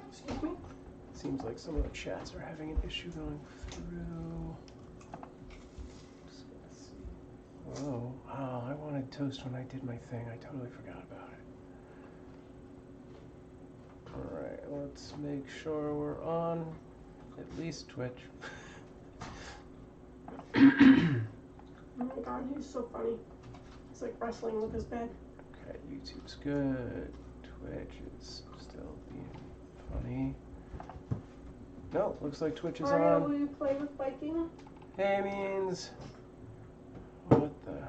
Excuse me? Seems like some of the chats are having an issue going through. Just gonna see. Oh, wow, I wanted toast when I did my thing. I totally forgot about it. Alright, let's make sure we're on at least Twitch. Oh my god, he's so funny. He's like wrestling with his bed. Okay, YouTube's good. Twitch is still being funny. No, looks like Twitch is Mario, on. will you play with Viking? Hey, Means. What the?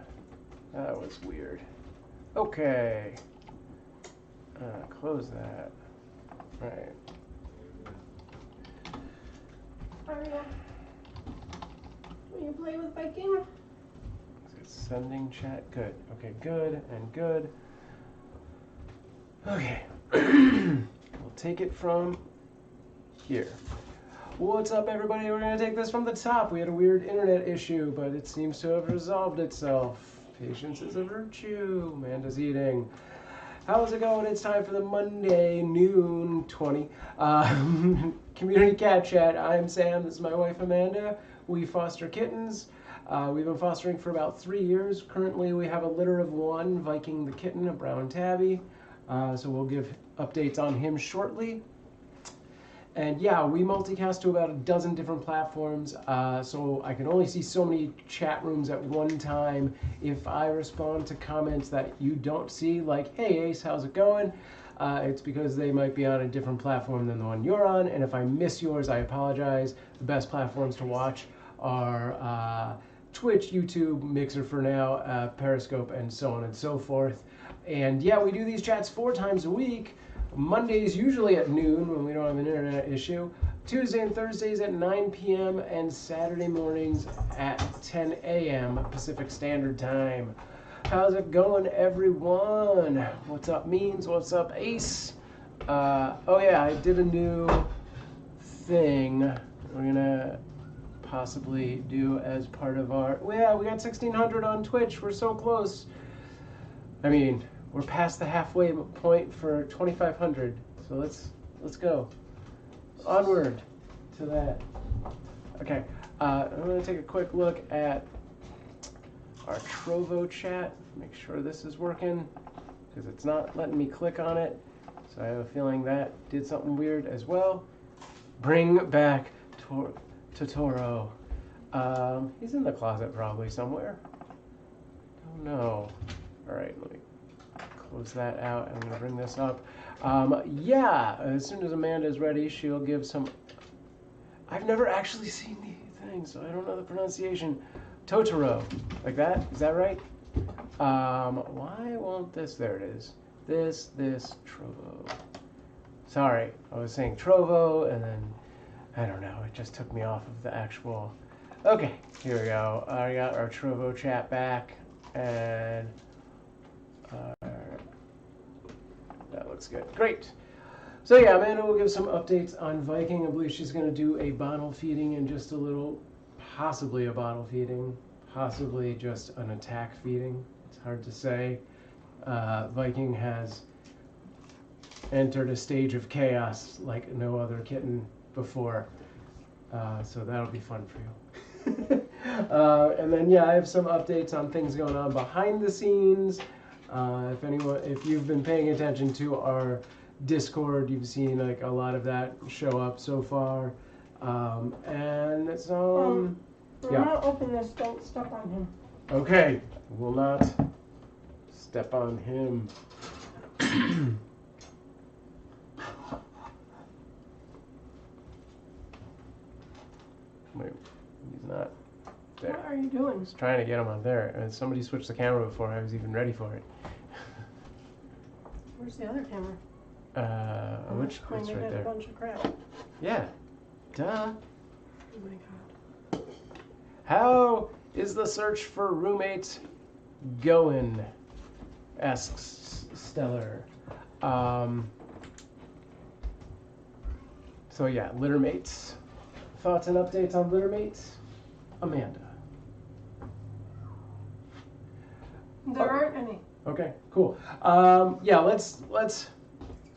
That was weird. Okay. Close that. Right. Mario, will you play with Viking? Sending chat. Good. Okay, good and good. Okay. We'll take it from here. What's up, everybody? We're going to take this from the top. We had a weird internet issue, but it seems to have resolved itself. Patience is a virtue. Amanda's eating. How's it going? It's time for the Monday noon 20 community cat chat. I'm Sam. This is my wife Amanda. We foster kittens. We've been fostering for about 3 years. Currently, we have a litter of one, Viking the kitten, a brown tabby. So we'll give updates on him shortly. And yeah, we multicast to about a dozen different platforms. So I can only see so many chat rooms at one time. If I respond to comments that you don't see, like, hey Ace, how's it going? It's because they might be on a different platform than the one you're on. And if I miss yours, I apologize. The best platforms to watch are Twitch, YouTube, Mixer for now, Periscope, and so on and so forth. And yeah, we do these chats 4 times a week. Mondays usually at noon when we don't have an internet issue. Tuesday and Thursdays at 9 p.m. and Saturday mornings at 10 a.m. Pacific Standard Time. How's it going, everyone? What's up, Means? What's up, Ace? Oh yeah, I did a new thing. We're gonna possibly do as part of our... Yeah, we got 1,600 on Twitch. We're so close. I mean, we're past the halfway point for 2,500. So let's go onward to that. Okay, I'm going to take a quick look at our Trovo chat. Make sure this is working because it's not letting me click on it. So I have a feeling that did something weird as well. Bring back Totoro. He's in the closet probably somewhere. Don't know. All right, let me close that out. I'm going to bring this up. Yeah, as soon as Amanda is ready, she'll give some... I've never actually seen the thing, so I don't know the pronunciation. Totoro, like that? Is that right? Why won't this? There it is. This, Trovo. Sorry, I was saying Trovo, and then, I don't know, it just took me off of the actual... Okay, here we go. I got our Trovo chat back, and that looks good. Great. So yeah, Amanda will give some updates on Viking. I believe she's going to do a bottle feeding in just a little, possibly a bottle feeding, possibly just an attack feeding. It's hard to say. Viking has entered a stage of chaos like no other kitten before. So that'll be fun for you. And then yeah, I have some updates on things going on behind the scenes. If you've been paying attention to our Discord, you've seen like a lot of that show up so far. And it's I'm yeah. gonna open this. Don't step on him. Okay, will not step on him. Wait, he's not there. What are you doing? I was trying to get him on there, and somebody switched the camera before I was even ready for it. Where's the other camera? Which it's right there. A bunch of crap. Yeah, duh. Oh my god. How is the search for roommates going? Asks Stellar. So yeah, litter mates. Thoughts and updates on litter mates? Amanda. There aren't any. Okay, cool. Yeah, let's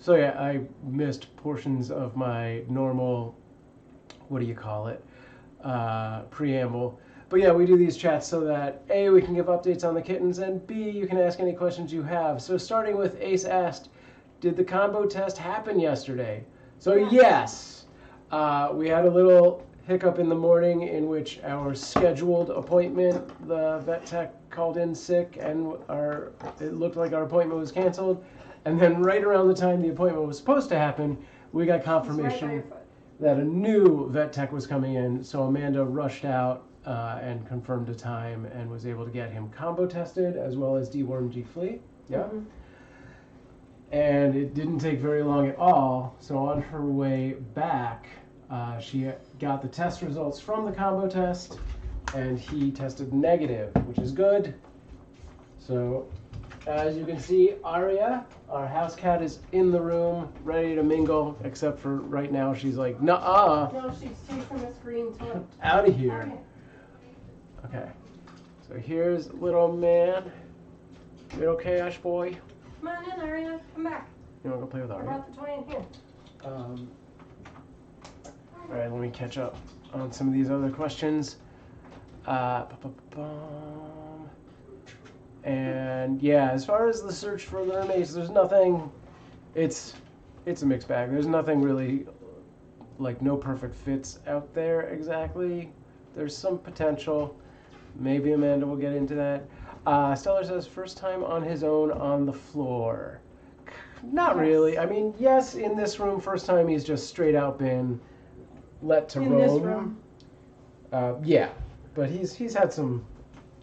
So yeah, I missed portions of my normal, what do you call it, preamble. But yeah, we do these chats so that A, we can give updates on the kittens, and B, you can ask any questions you have. So starting with Ace asked, did the combo test happen yesterday? So yes, we had a little hiccup in the morning in which our scheduled appointment, the vet tech called in sick, and it looked like our appointment was canceled. And then right around the time the appointment was supposed to happen, we got confirmation that a new vet tech was coming in. So Amanda rushed out and confirmed a time and was able to get him combo tested as well as deworm G-flea. Yeah. Mm-hmm. And it didn't take very long at all. So on her way back, she got the test results from the combo test, and he tested negative, which is good. So as you can see, Aria, our house cat, is in the room, ready to mingle, except for right now she's like, nuh-uh. No, she's chasing the screen too. Out of here. Okay. So here's little man. You okay, Ash boy? Come on in, Aria. Come back. You want to go play with Aria? I brought the toy in here. All right, let me catch up on some of these other questions. And yeah, as far as the search for the mermaids, there's nothing. It's a mixed bag. There's nothing really, like, no perfect fits out there exactly. There's some potential. Maybe Amanda will get into that. Stellar says first time on his own on the floor. Not really. I mean, yes, in this room, first time he's just straight out been let to roam. In this room. Yeah, but he's had some.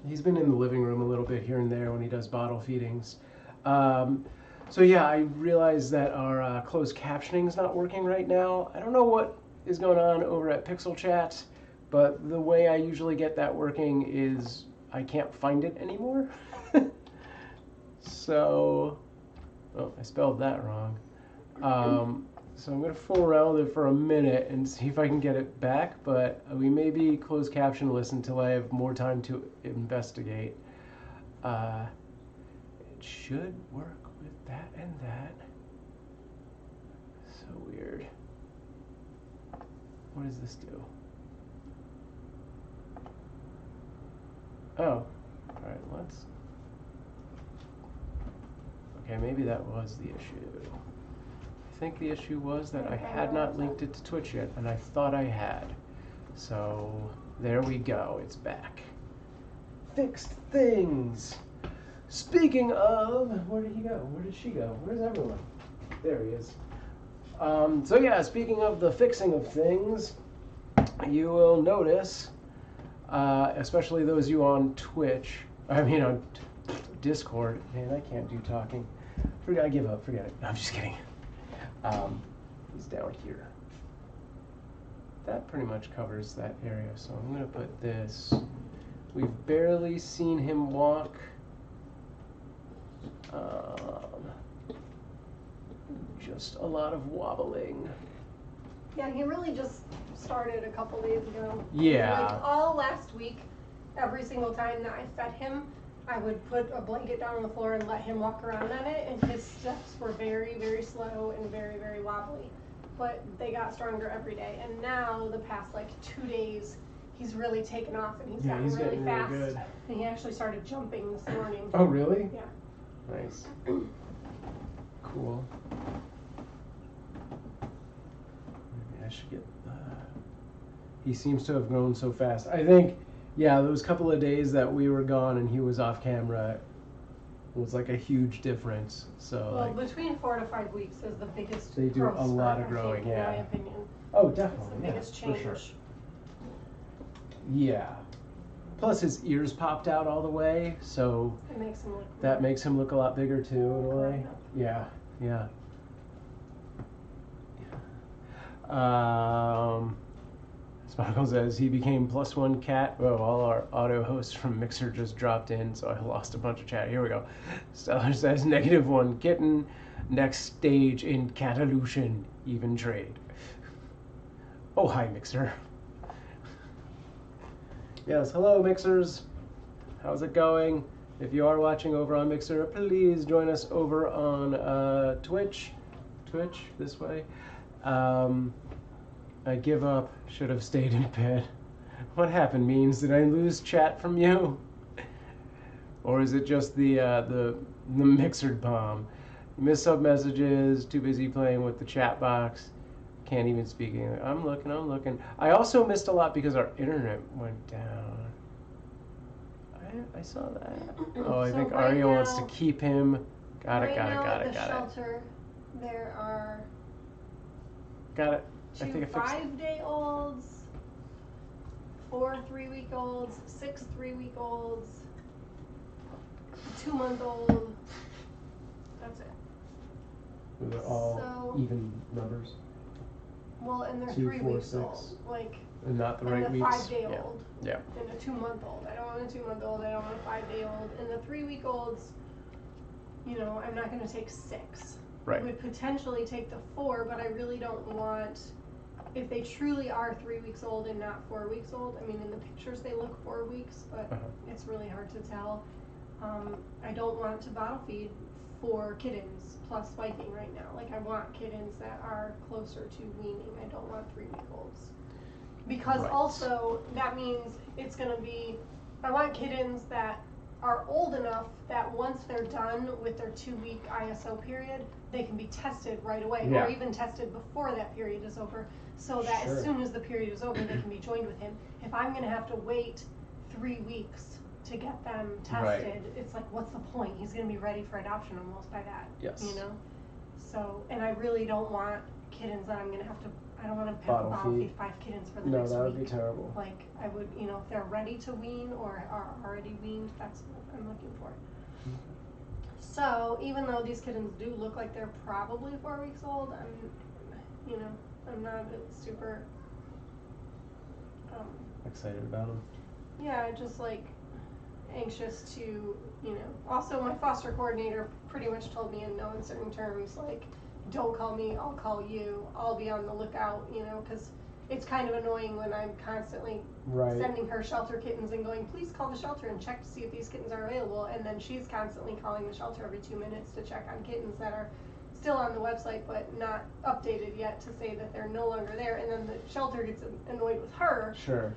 He's been in the living room a little bit here and there when he does bottle feedings. So yeah, I realize that our closed captioning is not working right now. I don't know what is going on over at Pixel Chat, but the way I usually get that working is I can't find it anymore. So, oh, I spelled that wrong. So I'm going to fool around with it for a minute and see if I can get it back, but we may be closed captionless until I have more time to investigate. It should work with that and that. So weird. What does this do? Oh, alright, let's... Okay, maybe that was the issue. I think the issue was that I had not linked it to Twitch yet, and I thought I had. So, there we go, it's back. Fixed things! Speaking of, where did he go? Where did she go? Where's everyone? There he is. So yeah, speaking of the fixing of things, you will notice, especially those of you on Twitch, on Discord, man, I can't do talking. I give up, forget it. No, I'm just kidding. He's down here. That pretty much covers that area, so I'm going to put this. We've barely seen him walk. Just a lot of wobbling. Yeah, he really just started a couple days ago. Yeah. Like all last week, every single time that I fed him, I would put a blanket down on the floor and let him walk around on it, and his steps were very, very slow and very, very wobbly. But they got stronger every day, and now the past like 2 days, he's really taken off and he's gotten really fast. Really good. And he actually started jumping this morning. Oh, really? Yeah. Nice. Cool. Maybe I should get. He seems to have grown so fast. I think. Yeah, those couple of days that we were gone and he was off camera was like a huge difference. So well, like, between 4 to 5 weeks is the biggest. They do a lot of growing, in my opinion. Oh, definitely. It's the biggest change. For sure. Yeah. Plus his ears popped out all the way, so it makes him look. That makes him look a lot bigger too, in a way. Yeah, yeah. Sparkle says he became +1 cat. Oh, all our auto hosts from Mixer just dropped in, so I lost a bunch of chat. Here we go. Stellar says -1 kitten. Next stage in Catolution, even trade. Oh, hi, Mixer. Yes, hello, Mixers. How's it going? If you are watching over on Mixer, please join us over on Twitch, Twitch this way. I give up. Should have stayed in bed. What happened, Means? Did I lose chat from you? Or is it just the mixered bomb? Miss sub messages. Too busy playing with the chat box. Can't even speak English. I'm looking. I also missed a lot because our internet went down. I saw that. Oh, I think Arya wants to keep him. Got it. The shelter, there are Got it. I two think I fixed it. 5-day-olds, 4 3-week-olds, 6 3-week-olds, a 2-month-old. That's it. They're all So- even numbers. Well, and they're 2, 3 4, weeks 6. old. Like, And not the and right a weeks. 5-day-old. Yeah. And a 2-month-old. I don't want a 2-month-old. I don't want a 5-day-old. And the 3-week-olds, you know, I'm not going to take 6. Right. I would potentially take the 4, but I really don't want, if they truly are 3 weeks old and not 4 weeks old. I mean, in the pictures they look 4 weeks, but it's really hard to tell. I don't want to bottle feed 4 kittens plus Viking right now. Like, I want kittens that are closer to weaning. I don't want 3-week-olds. Because also, that means it's going to be, I want kittens that are old enough that once they're done with their 2-week ISO period, they can be tested right away, or even tested before that period is over, so that as soon as the period is over, they can be joined with him. If I'm going to have to wait 3 weeks to get them tested, it's like, what's the point? He's going to be ready for adoption almost by that. Yes. You know? So, and I really don't want kittens that I'm going to have to, I don't want to Bottle bottle feed feed 5 kittens for the next week. No, that would be terrible. Like, I would, you know, if they're ready to wean or are already weaned, that's what I'm looking for. So, even though these kittens do look like they're probably 4 weeks old, I'm not super, Excited about them. yeah, just like anxious to, you know. Also, my foster coordinator pretty much told me in no uncertain terms, like, don't call me, I'll call you, I'll be on the lookout, you know, because it's kind of annoying when I'm constantly sending her shelter kittens and going, please call the shelter and check to see if these kittens are available, and then she's constantly calling the shelter every 2 minutes to check on kittens that are still on the website but not updated yet to say that they're no longer there, and then the shelter gets annoyed with her. Sure.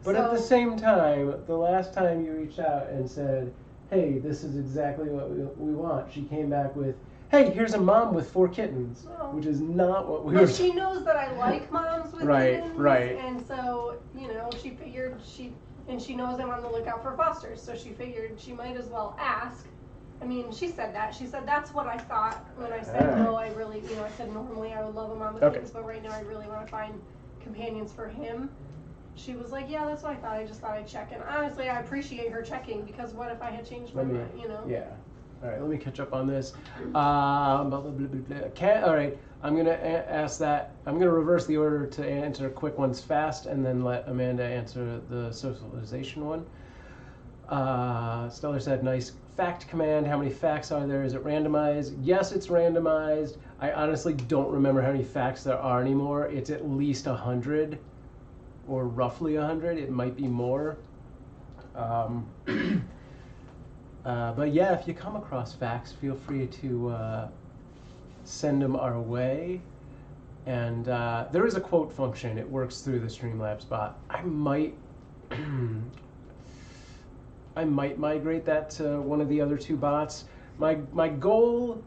But at the same time, the last time you reached out and said, hey, this is exactly what we want, she came back with, hey, here's a mom with 4 kittens, which is not what we were. But she knows that I like moms with kittens, and so, you know, she figured she knows I'm on the lookout for fosters, so she figured she might as well ask. I mean, she said that. She said that's what I thought when I said, no, I really, you know, I said normally I would love a mom with kittens, but right now I really want to find companions for him. She was like, yeah, that's what I thought. I just thought I'd check. And honestly, I appreciate her checking, because what if I had changed my mind, you know? Yeah. All right, let me catch up on this. All right, I'm going to ask that. I'm going to reverse the order to answer quick ones fast, and then let Amanda answer the socialization one. Stellar said, nice fact command. How many facts are there? Is it randomized? Yes, it's randomized. I honestly don't remember how many facts there are anymore. It's at least 100, or roughly 100. It might be more. But yeah, if you come across facts, feel free to send them our way. And there is a quote function. It works through the Streamlabs bot. I might migrate that to one of the other 2 bots. My goal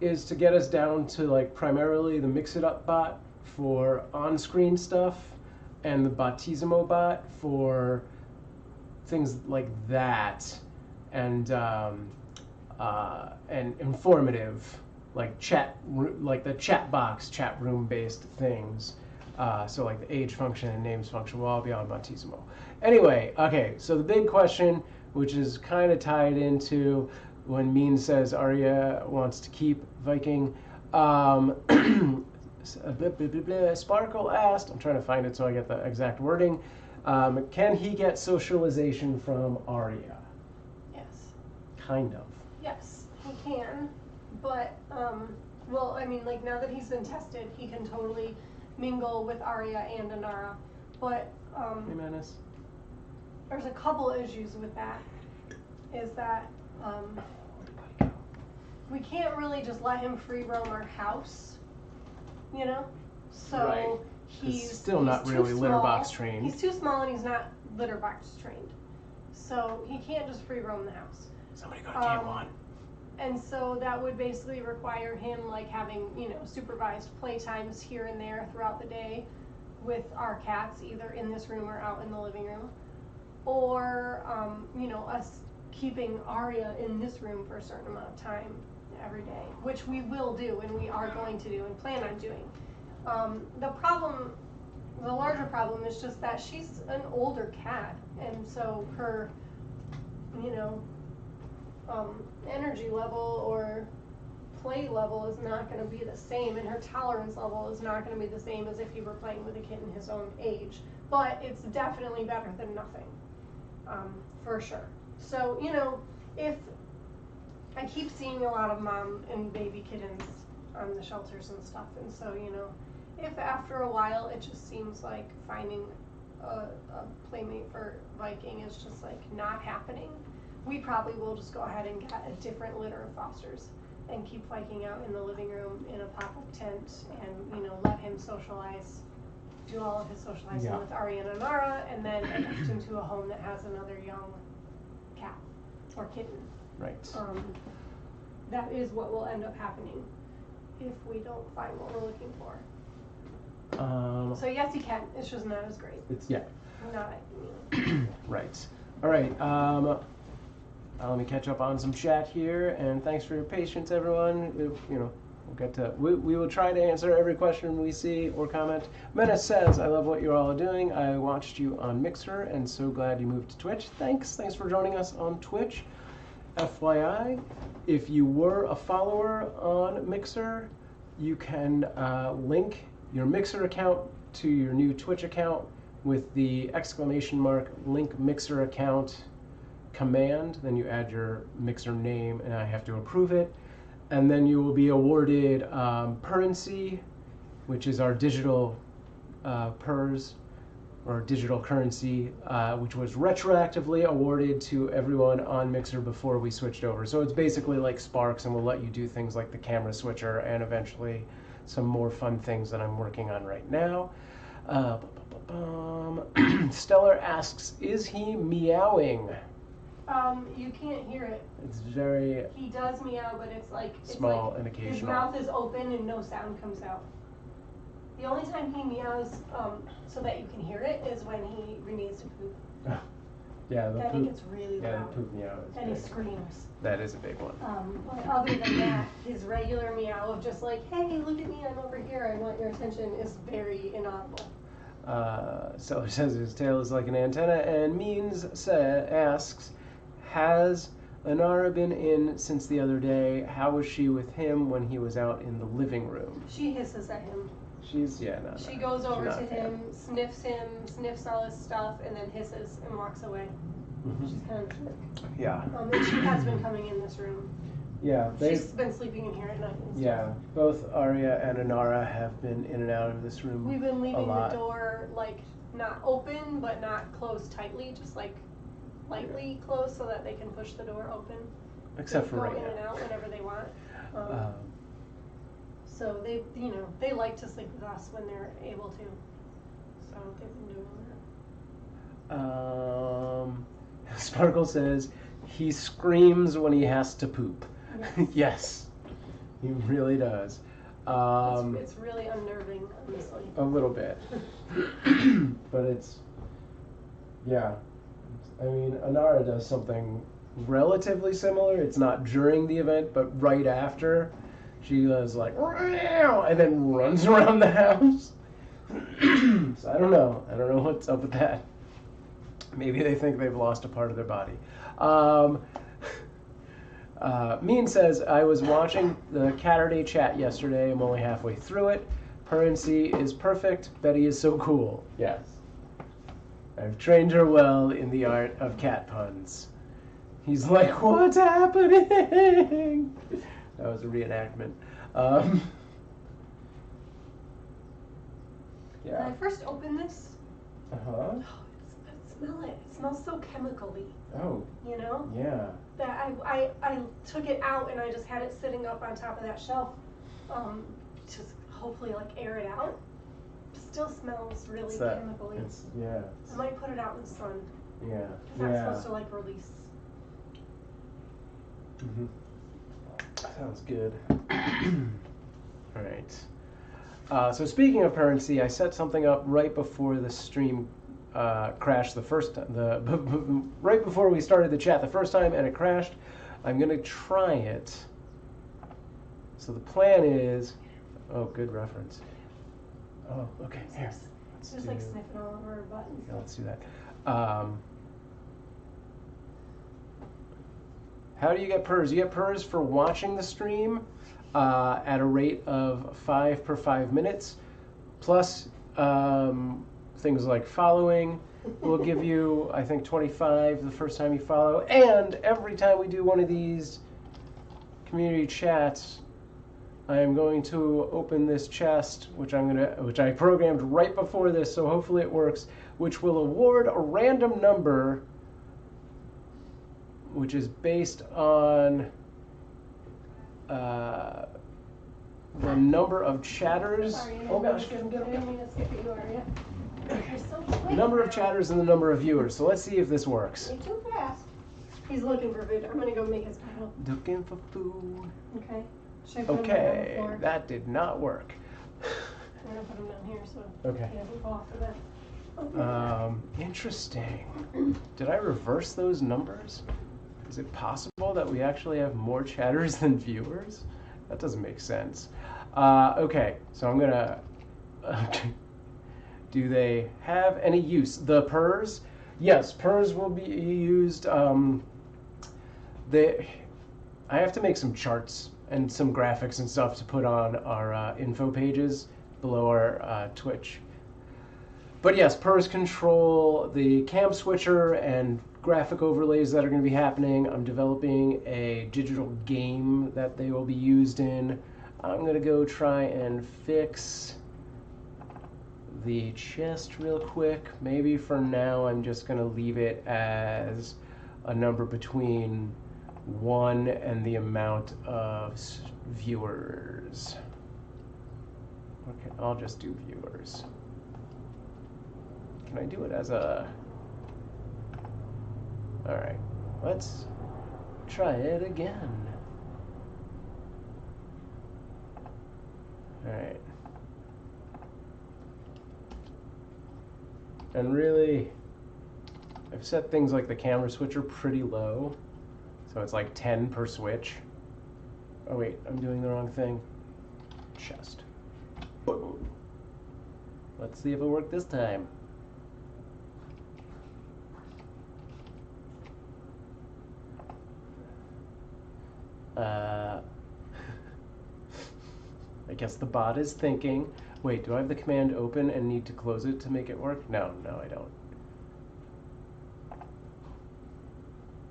is to get us down to like primarily the Mix It Up bot for on-screen stuff, and the Batismo bot for things like that. And informative, like the chat box, chat room based things. So like the age function and names function will all be on Batismo. Anyway, okay, so the big question, which is kind of tied into when Mean says Arya wants to keep Viking. Sparkle asked, I'm trying to find it so I get the exact wording. Can he get socialization from Arya? Kind of. Yes, he can, but, well, I mean, like, now that he's been tested, he can totally mingle with Arya and Anara, but, Hey, Menace. There's a couple issues with that, is that, we can't really just let him free roam our house, you know? So Right. he's still not too really litter small. box trained. He's too small and he's not litter box trained. So he can't just free roam the house. Somebody go to Cam 1. And so that would basically require him like having, supervised play times here and there throughout the day with our cats, either in this room or out in the living room. Or, us keeping Aria in this room for a certain amount of time every day, which we will do and we are going to do and plan on doing. The larger problem is just that she's an older cat, and so her, energy level or play level is not going to be the same, and her tolerance level is not going to be the same as if you were playing with a kitten his own age. But it's definitely better than nothing, for sure. So, if I keep seeing a lot of mom and baby kittens on the shelters and stuff, and so, if after a while it just seems like finding a playmate for Viking is just like not happening, we probably will just go ahead and get a different litter of fosters and keep Viking out in the living room in a pop-up tent and, let him socialize, do all of his socializing with Aria and Anara, and then adapt him to a home that has another young cat or kitten. Right. That is what will end up happening if we don't find what we're looking for. So yes, he can. It's just not as great. It's Not right. All right. Let me catch up on some chat here, and thanks for your patience, everyone. We'll get to. We will try to answer every question we see or comment. Menace says, "I love what you all are doing. I watched you on Mixer, and so glad you moved to Twitch. Thanks for joining us on Twitch. FYI, if you were a follower on Mixer, you can link your Mixer account to your new Twitch account with the ! link Mixer account command. Then you add your Mixer name, and I have to approve it. And then you will be awarded currency, which is our digital PERS, or digital currency, which was retroactively awarded to everyone on Mixer before we switched over. So it's basically like Sparks, and we'll let you do things like the camera switcher and eventually some more fun things that I'm working on right now. Stellar asks, is he meowing? You can't hear it. It's very... He does meow, but it's like... small and occasional. His mouth is open and no sound comes out. The only time he meows so that you can hear it is when he needs to poop. Yeah, the then poop. He gets really loud. Yeah, the poop meow is and big. he screams. That is a big one. But other than that, his regular meow of just like, hey, look at me, I'm over here, I want your attention, is very inaudible. Stellar says his tail is like an antenna, and Means asks, has Anara been in since the other day? How was she with him when he was out in the living room? She hisses at him. She goes over to him, sniffs all his stuff, and then hisses and walks away. Mm-hmm. She's kind of a jerk. Yeah. And she has been coming in this room. Yeah. She's been sleeping in here at night and stuff. Yeah. Both Aria and Anara have been in and out of this room. We've been leaving the door like not open but not closed tightly, just like lightly closed so that they can push the door open. Except for right now. Go in and out whenever they want. So they like to sleep with us when they're able to. So they've been doing that. Sparkle says he screams when he has to poop. Yes, yes, he really does. It's really unnerving, honestly. A little bit, but it's I mean, Anara does something relatively similar. It's not during the event, but right after. She was like, and then runs around the house. So I don't know what's up with that. Maybe they think they've lost a part of their body. Mean says, I was watching the Caturday chat yesterday. I'm only halfway through it. Currency is perfect. Betty is so cool. Yes. I've trained her well in the art of cat puns. He's like, what's happening? That was a reenactment. When I first opened this, Uh-huh. smell it. It smells so chemically. Oh. You know? Yeah. That I took it out and I just had it sitting up on top of that shelf. Just hopefully like air it out. Still smells really It's chemically. yeah. I might put it out in the sun. Yeah. If that's supposed to like release. Mm-hmm. Sounds good. All right. So speaking of currency, I set something up right before the stream crashed the first time. Right before we started the chat the first time, and it crashed. I'm gonna try it. So the plan is, oh, good reference. Oh, okay. Here. Just like sniffing all over her butt and Yeah, stuff. let's do that. How do you get purrs? You get purrs for watching the stream at a rate of 5 per 5 minutes, plus things like following will give you, I think, 25 the first time you follow, and every time we do one of these community chats, I am going to open this chest, which I programmed right before this, so hopefully it works, which will award a random number, which is based on the number of chatters. Sorry, Oh gosh, I didn't mean to skip you, are you? You're so quick. Number of chatters and the number of viewers. So let's see if this works. You're too fast. He's looking for food. I'm gonna go make his pile. Looking for food. Okay. Should I put him down on the Okay, floor? that did not work. I'm gonna put him down here so Okay. he doesn't fall off the bed. Interesting. Did I reverse those numbers? Is it possible that we actually have more chatters than viewers? That doesn't make sense. Okay, so I'm gonna. Do they have any use? The purrs? Yes, purrs will be used. I have to make some charts and some graphics and stuff to put on our info pages below our Twitch. But yes, purrs control the cam switcher and graphic overlays that are going to be happening. I'm developing a digital game that they will be used in. I'm going to go try and fix the chest real quick. Maybe for now I'm just going to leave it as a number between 1 and the amount of viewers. Okay, I'll just do viewers. Can I do it as a... Alright, let's try it again. Alright. And really, I've set things like the camera switcher pretty low. So it's like 10 per switch. Oh wait, I'm doing the wrong thing. Chest. Let's see if it worked this time. I guess the bot is thinking. Wait, do I have the command open and need to close it to make it work? No, I don't.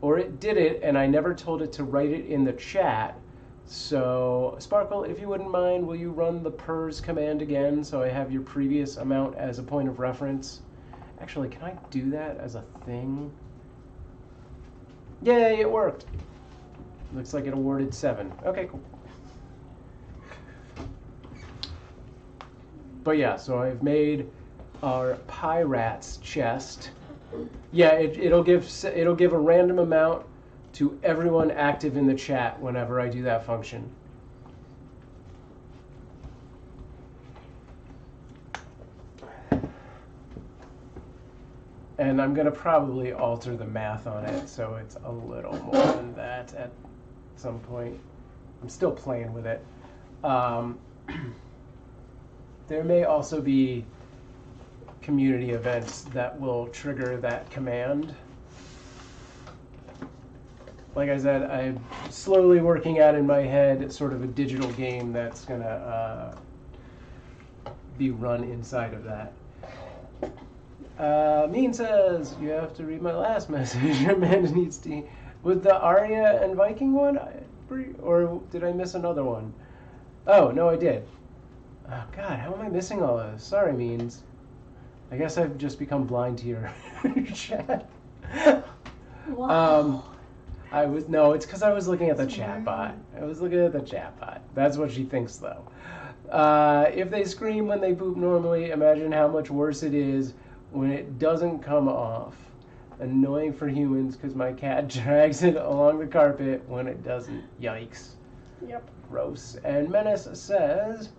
Or it did it, and I never told it to write it in the chat. So, Sparkle, if you wouldn't mind, will you run the purrs command again so I have your previous amount as a point of reference? Actually, can I do that as a thing? Yay, it worked. Looks like it awarded 7. Okay, cool. But yeah, so I've made our Pirates chest. Yeah, it'll give a random amount to everyone active in the chat whenever I do that function. And I'm gonna probably alter the math on it so it's a little more than that at some point. I'm still playing with it. There may also be community events that will trigger that command. Like I said, I'm slowly working out in my head sort of a digital game that's gonna be run inside of that. Mean says, you have to read my last message. Amanda needs to... With the Arya and Viking one? Or did I miss another one? Oh, no, I did. Oh, God, how am I missing all of this? Sorry, Means. I guess I've just become blind to your chat. Wow. No, it's because I was looking at the chat bot. I was looking at the chat bot. That's what she thinks, though. If they scream when they poop normally, imagine how much worse it is when it doesn't come off. Annoying for humans because my cat drags it along the carpet when it doesn't. Yikes. Yep. Gross. And Menace says,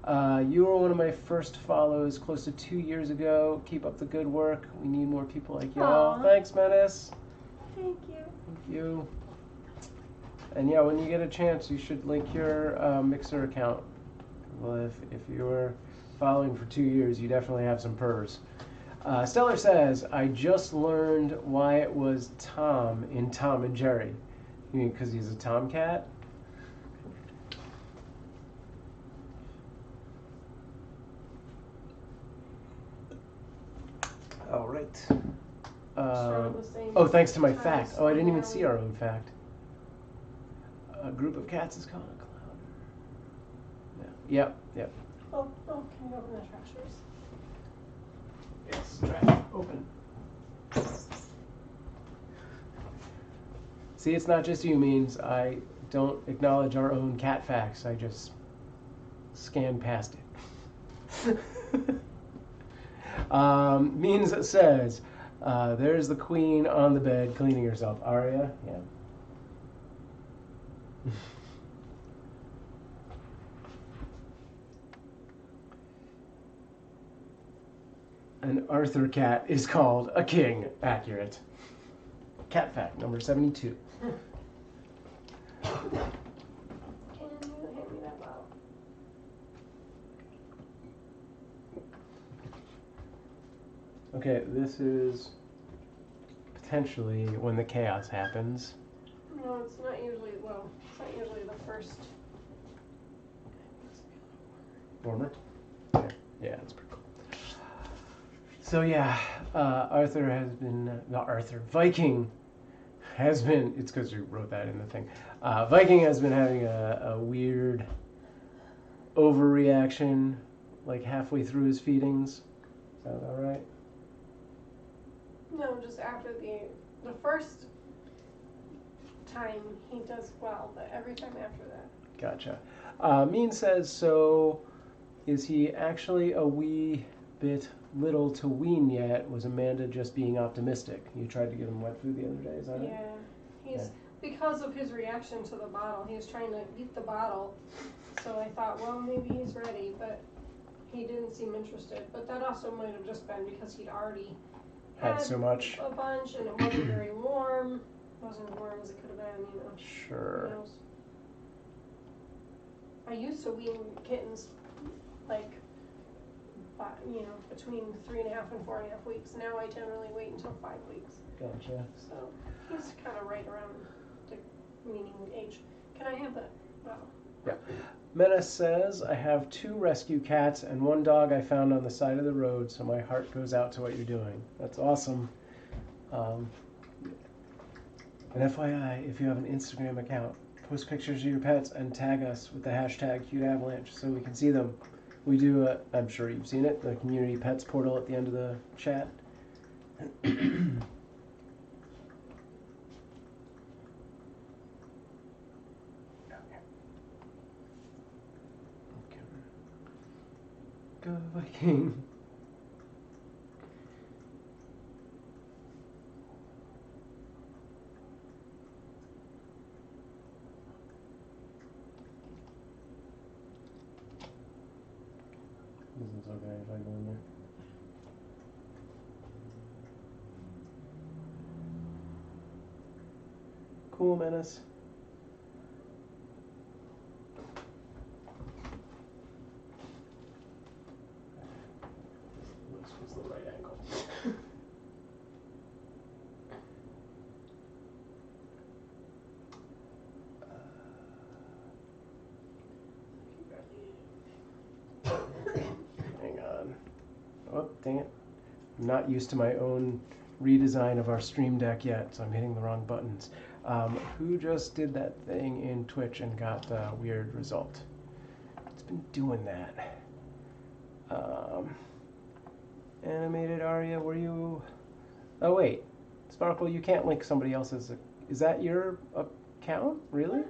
you were one of my first follows close to 2 years ago. Keep up the good work. We need more people like y'all. Aww. Thanks, Menace. Thank you. Thank you. And yeah, when you get a chance, you should link your Mixer account. Well, if you were following for 2 years, you definitely have some purrs. Stellar says, I just learned why it was Tom in Tom and Jerry. You mean because he's a tomcat? All right. Oh, thanks to my fact. Oh, I didn't even see our own fact. A group of cats is called a cloud. Yeah. Yep. Oh, can you open the trashers? Yes, trash open. See, it's not just you, Means. I don't acknowledge our own cat facts. I just scan past it. Means says, there's the queen on the bed cleaning herself. Aria? Yeah. An Arthur cat is called a king. Accurate. Cat fact number 72. Can you hand me that bottle? Okay, this is potentially when the chaos happens. No, it's not usually, it's not usually the first. Warmer? Yeah, it's pretty cool. So yeah, Arthur has been, not Arthur, Viking has been, it's because you wrote that in the thing. Viking has been having a weird overreaction, like halfway through his feedings. Is that all right? No, just after the first time he does well, but every time after that. Gotcha. Mean says, so is he actually a wee bit little to wean yet? Was Amanda just being optimistic? You tried to give him wet food the other day, is that it? Yeah, because of his reaction to the bottle, he was trying to eat the bottle, so I thought, well, maybe he's ready, but he didn't seem interested. But that also might have just been because he'd already Had so much. a bunch, and it wasn't very warm. It wasn't as warm as it could have been, you know. Sure. Who knows? I used to wean kittens, like, between 3.5 and 4.5 weeks. Now I generally wait until 5 weeks. Gotcha. So he's kind of right around the weaning age. Can I have that bottle? Yeah. Menace says, I have 2 rescue cats and 1 dog I found on the side of the road, so my heart goes out to what you're doing. That's awesome. And FYI, if you have an Instagram account, post pictures of your pets and tag us with the hashtag Cute Avalanche so we can see them. We do, I'm sure you've seen it, the community pets portal at the end of the chat. Go Viking. This is okay if I go in there. Cool, Menace. This was the right angle. Hang on. Oh, dang it. I'm not used to my own redesign of our Stream Deck yet, so I'm hitting the wrong buttons. Who just did that thing in Twitch and got the weird result? It's been doing that. Animated Aria, were you... Oh, wait. Sparkle, you can't link somebody else's... Is that your account? Really?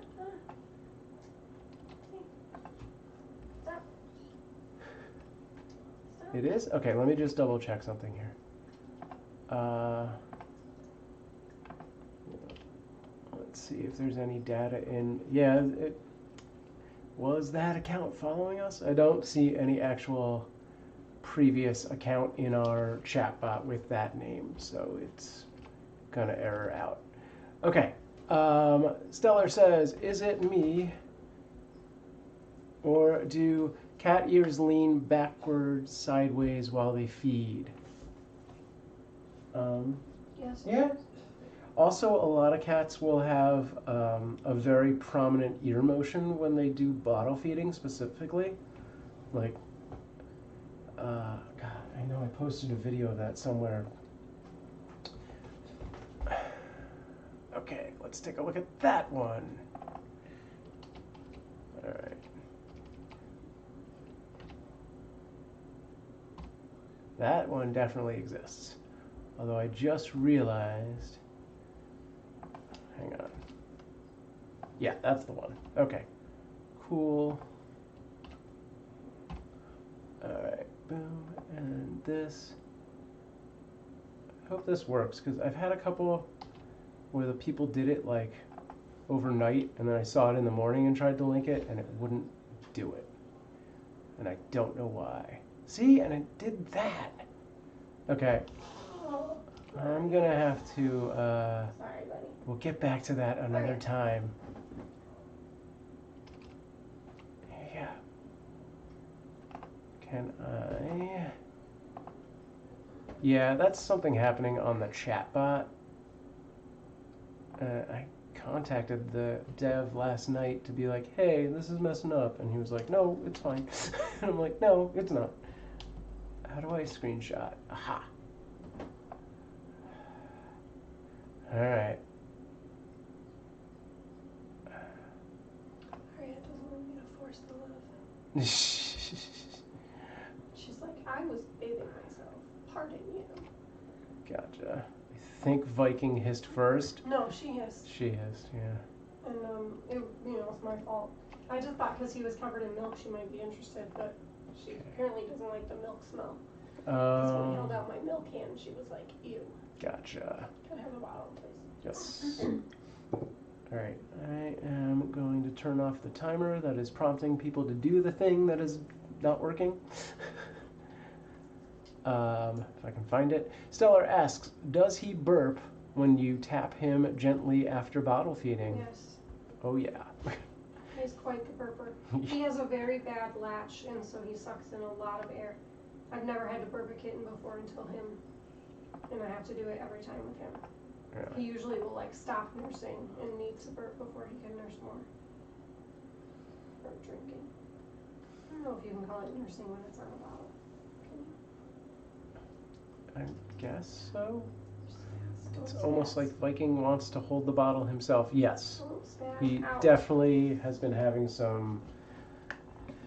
It is? Okay, let me just double check something here. Let's see if there's any data in. Yeah, was that account following us? I don't see any actual previous account in our chatbot with that name, so it's gonna error out. Okay. Stellar says, is it me, or do cat ears lean backwards, sideways while they feed? Yes. Yeah. Also, a lot of cats will have a very prominent ear motion when they do bottle feeding specifically. Like, God, I know I posted a video of that somewhere. Okay, let's take a look at that one. All right. That one definitely exists. Although I just realized, hang on. Yeah, that's the one. Okay, cool. All right, boom, and this. I hope this works, because I've had a couple where the people did it like overnight, and then I saw it in the morning and tried to link it, and it wouldn't do it. And I don't know why. See, and it did that. Okay. I'm gonna have to, Sorry, buddy. we'll get back to that another time. Yeah. Can I? Yeah, that's something happening on the chatbot. I contacted the dev last night to be like, hey, this is messing up. And he was like, no, it's fine. And I'm like, no, it's not. How do I screenshot? Aha. All right. Harriet doesn't want me to force the love. She's like, I was bathing myself. Pardon you. Gotcha. I think Viking hissed first. No, she hissed. She hissed, yeah. And, it's my fault. I just thought because he was covered in milk, she might be interested, but she apparently doesn't like the milk smell. Because when I held out my milk can, she was like, ew. Gotcha. Can I have a bottle, please? Yes. Alright, I am going to turn off the timer that is prompting people to do the thing that is not working. If I can find it. Stellar asks, does he burp when you tap him gently after bottle feeding? Yes. Oh yeah. He's quite the burper. He has a very bad latch, and so he sucks in a lot of air. I've never had to burp a kitten before until him, and I have to do it every time with him. Really? He usually will stop nursing and needs to burp before he can nurse more. Or drinking. I don't know if you can call it nursing when it's on a bottle. Can you? I guess so. It's Don't almost spaz. like Viking wants to hold the bottle himself. Yes. Don't spaz. He Ouch. definitely has been having some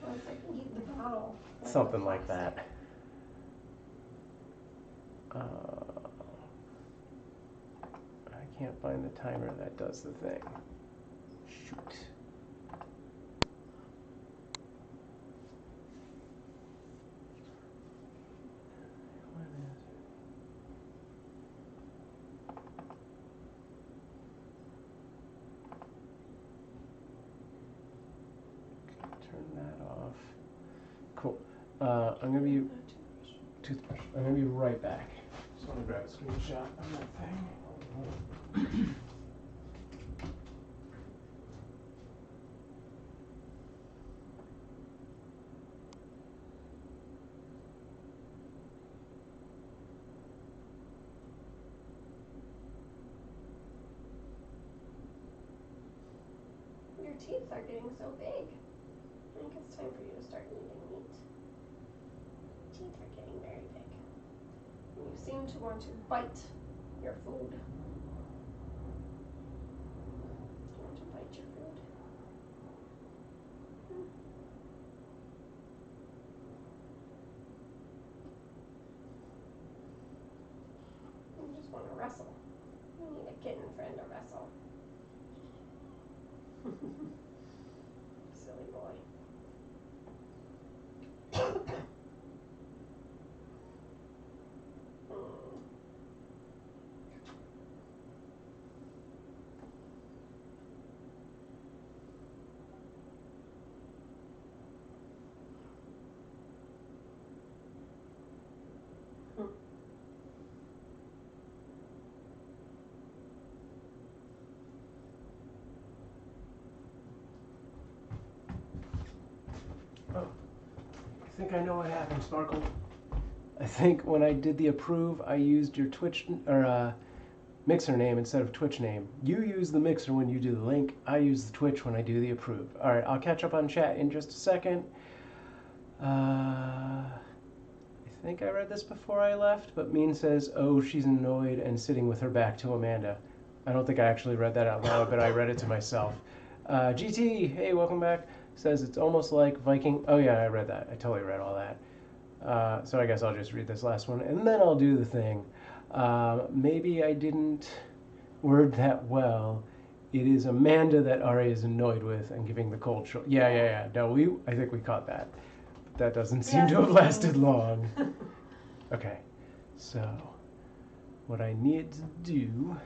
Well, it's like eat the bottle. something like that. I can't find the timer that does the thing. Shoot. Turn that off. Cool. I'm gonna be toothbrush. I'm gonna be right back. Just want to grab a screenshot of that thing. Your teeth are getting so big. I think it's time for you to start eating meat. Teeth are getting very big. And you seem to want to bite your food. You want to bite your food? You just want to wrestle. You need a kitten friend to wrestle. Silly boy. Oh, I think I know what happened, Sparkle. I think when I did the approve, I used your Twitch or Mixer name instead of Twitch name. You use the Mixer when you do the link. I use the Twitch when I do the approve. All right, I'll catch up on chat in just a second. I think I read this before I left, but Mean says, oh, she's annoyed and sitting with her back to Amanda. I don't think I actually read that out loud, but I read it to myself. GT, hey, welcome back, says it's almost like Viking. Oh, yeah, I read that. I totally read all that. So I guess I'll just read this last one, and then I'll do the thing. Maybe I didn't word that well. It is Amanda that Ari is annoyed with and giving the cold shoulder. Yeah. No, I think we caught that. That doesn't seem to have lasted long. Okay, so what I need to do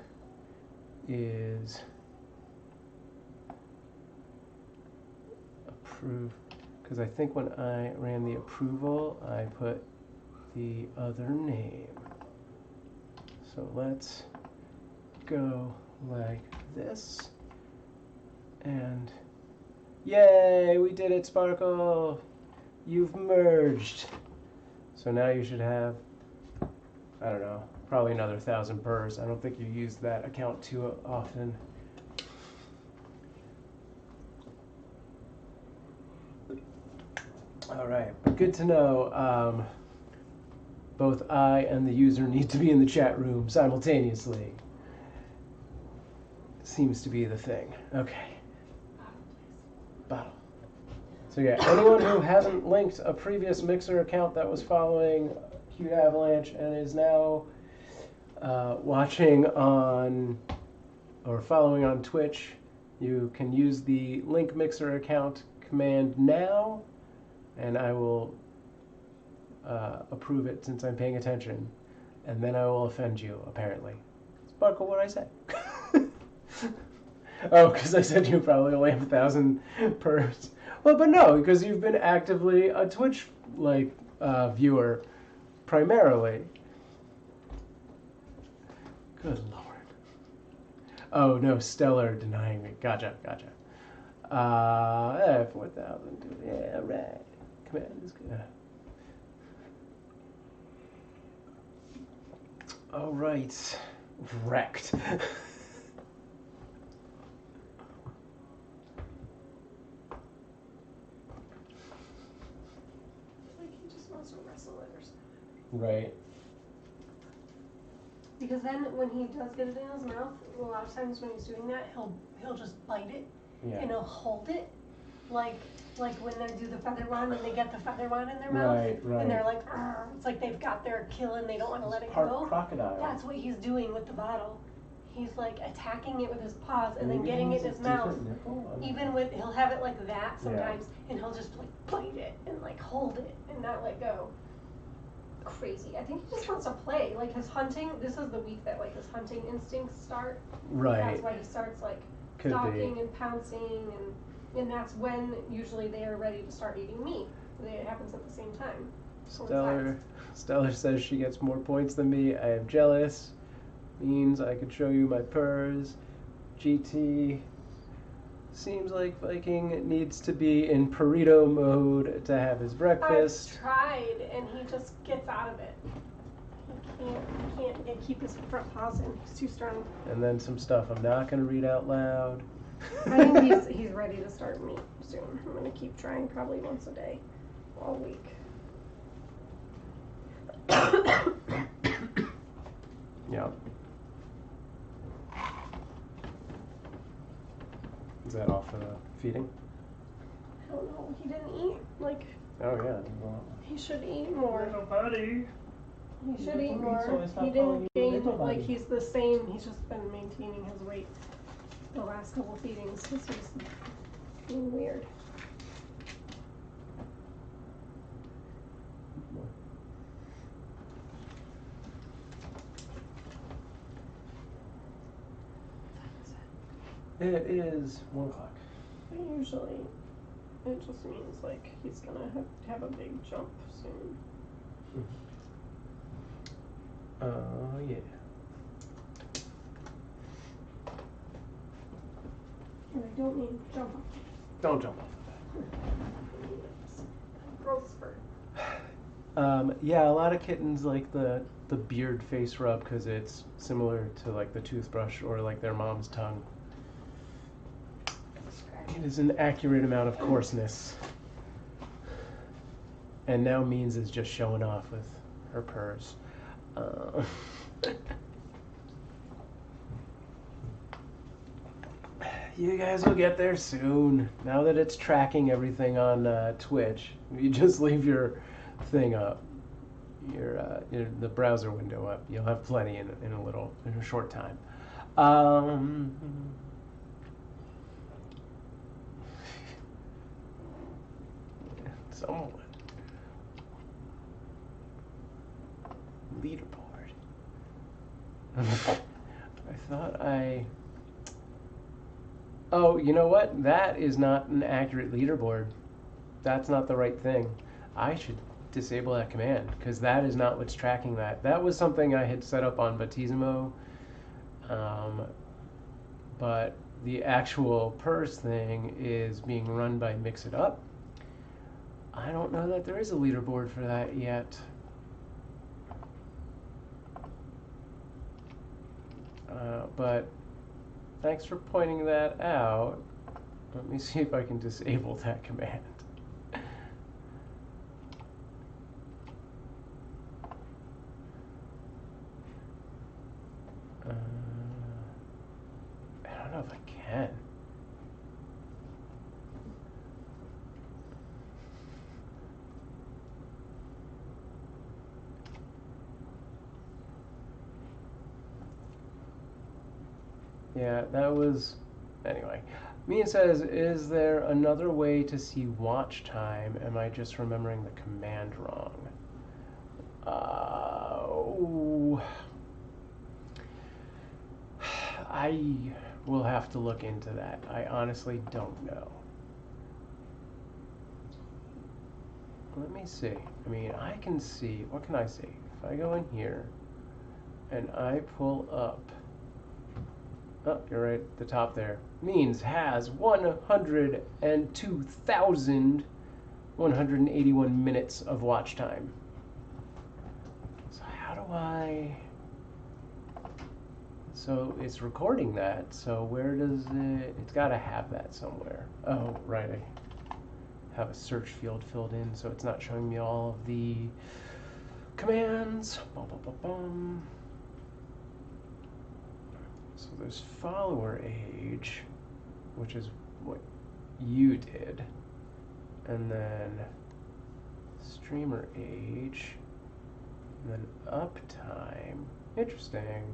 is approve, because I think when I ran the approval, I put the other name. So let's go like this, and yay, we did it, Sparkle! You've merged. So now you should have, I don't know, probably another 1,000 pers. I don't think you use that account too often. All right, but good to know. Both I and the user need to be in the chat room simultaneously. Seems to be the thing. Okay. Bottle. So yeah, anyone who hasn't linked a previous Mixer account that was following Cute Avalanche and is now watching on or following on Twitch, you can use the link Mixer account command now, and I will approve it since I'm paying attention, and then I will offend you, apparently. Sparkle, what I say? Oh, because I said you probably only have 1,000 pers. Well, but no, because you've been actively a Twitch viewer primarily. Good Lord. Oh no, Stellar denying me. Gotcha. 4,000. Yeah, right. Command is good. All right, wrecked. Right. Because then when he does get it in his mouth, a lot of times when he's doing that, he'll just bite it, and he'll hold it, like when they do the feather wand and they get the feather wand in their mouth, Right. and they're like, it's like they've got their kill and they don't want to let it go. Crocodile. That's what he's doing with the bottle. He's like attacking it with his paws and then getting it in his mouth. Even with, he'll have it like that sometimes, and he'll just like bite it and like hold it and not let go. Crazy. I think he just wants to play. Like his hunting, this is the week that like his hunting instincts start. Right. That's why he starts like stalking and pouncing, and that's when usually they are ready to start eating meat. It happens at the same time. Stellar says she gets more points than me. I am jealous. Means I could show you my pers. GT. Seems like Viking needs to be in burrito mode to have his breakfast. I've tried, and he just gets out of it. He can't keep his front paws in. He's too strong. And then some stuff I'm not going to read out loud. I think he's ready to start meat soon. I'm going to keep trying probably once a day, all week. Yeah. Is that all for the feeding? I don't know. He didn't eat. Like. Oh yeah. He should eat more. Little buddy. He should eat more. He didn't gain. Like he's the same. He's just been maintaining his weight the last couple feedings. He's just being weird. It is 1 o'clock. Usually, it just means like he's gonna have a big jump soon. Oh, yeah. And I don't mean jump off. Don't jump off of Growth spurt. that. Yeah, a lot of kittens like the beard face rub because it's similar to like the toothbrush or like their mom's tongue. It is an accurate amount of coarseness. And now Means is just showing off with her purrs. You guys will get there soon. Now that it's tracking everything on Twitch, you just leave your thing up, the browser window up. You'll have plenty in a short time. Someone. Leaderboard. I thought Oh, you know what? That is not an accurate leaderboard. That's not the right thing. I should disable that command because that is not what's tracking that. That was something I had set up on Batismo, but the actual purse thing is being run by Mix It Up. I don't know that there is a leaderboard for that yet. But thanks for pointing that out. Let me see if I can disable that command. I don't know if I can. Yeah, that was... Anyway. Mia says, is there another way to see watch time? Am I just remembering the command wrong? I will have to look into that. I honestly don't know. Let me see. I mean, I can see... What can I see? If I go in here and I pull up... Oh, you're right at the top there. Means has 102,181 minutes of watch time. So how do I... So it's recording that, so where does it... It's got to have that somewhere. Oh, right, I have a search field filled in, so it's not showing me all of the commands. Bum, bum, bum, bum. So there's follower age, which is what you did, and then streamer age, and then uptime. Interesting.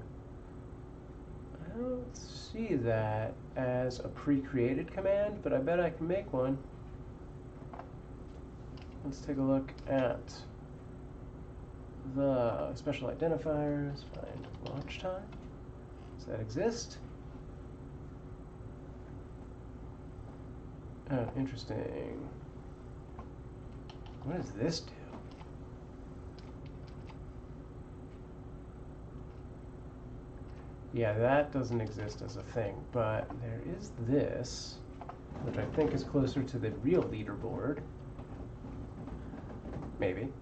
I don't see that as a pre-created command, but I bet I can make one. Let's take a look at the special identifiers, find launch time. Does that exist? Oh, interesting. What does this do? Yeah, that doesn't exist as a thing, but there is this, which I think is closer to the real leaderboard. Maybe.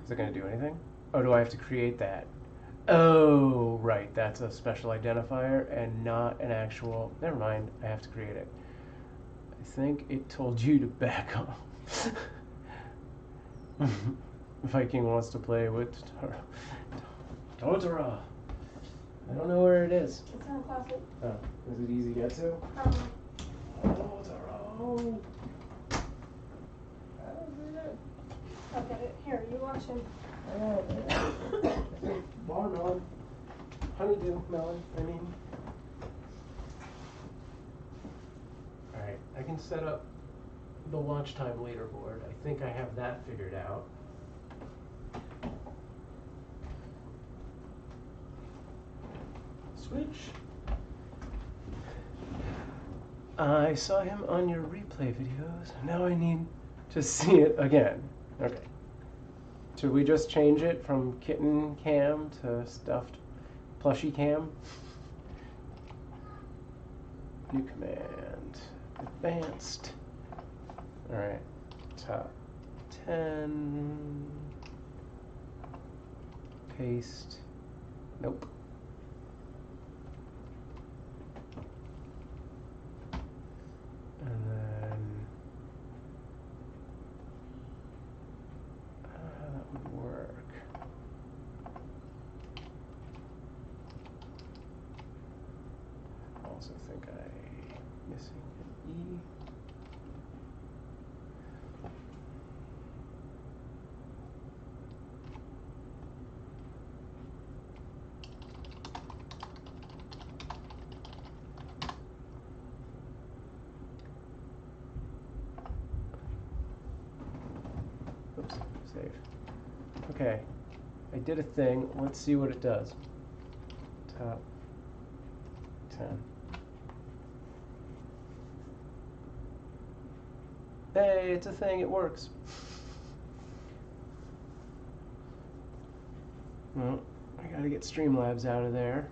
Is it going to do anything? Oh, do I have to create that? Oh, right, that's a special identifier and not an actual... Never mind, I have to create it. I think it told you to back off. Viking wants to play with Totoro. I don't know where it is. It's in the closet. Oh, is it easy to get to? Totoro. I'll get it. Here, you watch him. Watermelon. Honeydew melon, I mean. Alright, I can set up the watch time leaderboard. I think I have that figured out. Switch. I saw him on your replay videos. Now I need to see it again. Okay. Should we just change it from Kitten Cam to Stuffed Plushie Cam? New command. Advanced. Alright. Top 10. Paste. Nope. And then that would work. I also think I'm missing an E. Oops, save. Okay, I did a thing. Let's see what it does. Top 10. Hey, it's a thing, it works. Well, I gotta get Streamlabs out of there.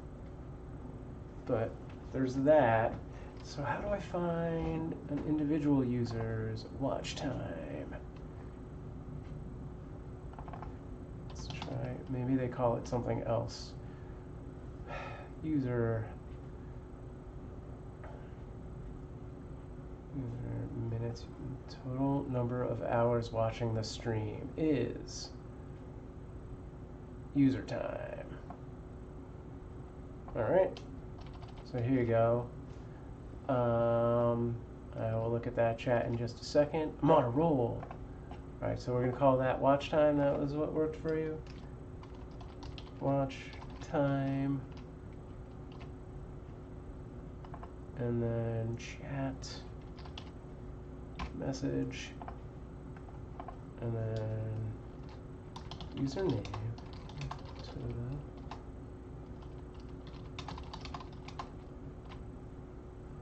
But there's that. So how do I find an individual user's watch time? Let's try, maybe they call it something else. User minutes, total number of hours watching the stream is user time. All right, so here you go. I will look at that chat in just a second. I'm on a roll. All right, so we're gonna call that watch time. That was what worked for you. Watch time. And then chat, message, and then username.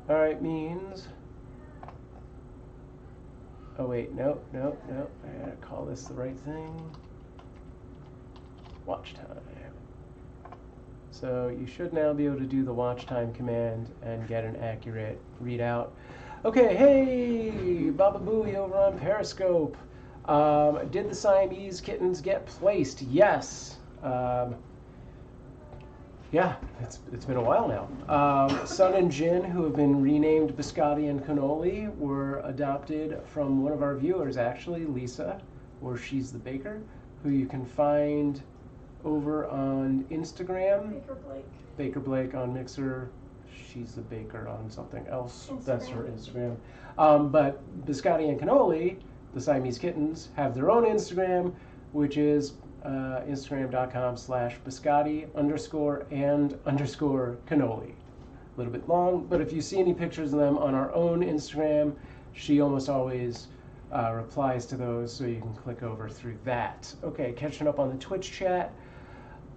All right, means. Oh wait, nope. I gotta call this the right thing. Watch time. So you should now be able to do the watch time command and get an accurate readout. Okay, hey, Baba Booey over on Periscope. Did the Siamese kittens get placed? Yes. Yeah, it's been a while now. Sun and Jin, who have been renamed Biscotti and Cannoli, were adopted from one of our viewers, actually, Lisa, or She's the Baker, who you can find over on Instagram. Baker Blake on Mixer. She's the Baker on something else. Instagram. That's her Instagram. But Biscotti and Cannoli, the Siamese kittens, have their own Instagram, which is Instagram.com/Biscotti_and_cannoli. A little bit long, but if you see any pictures of them on our own Instagram, she almost always replies to those, so you can click over through that. Okay, catching up on the Twitch chat.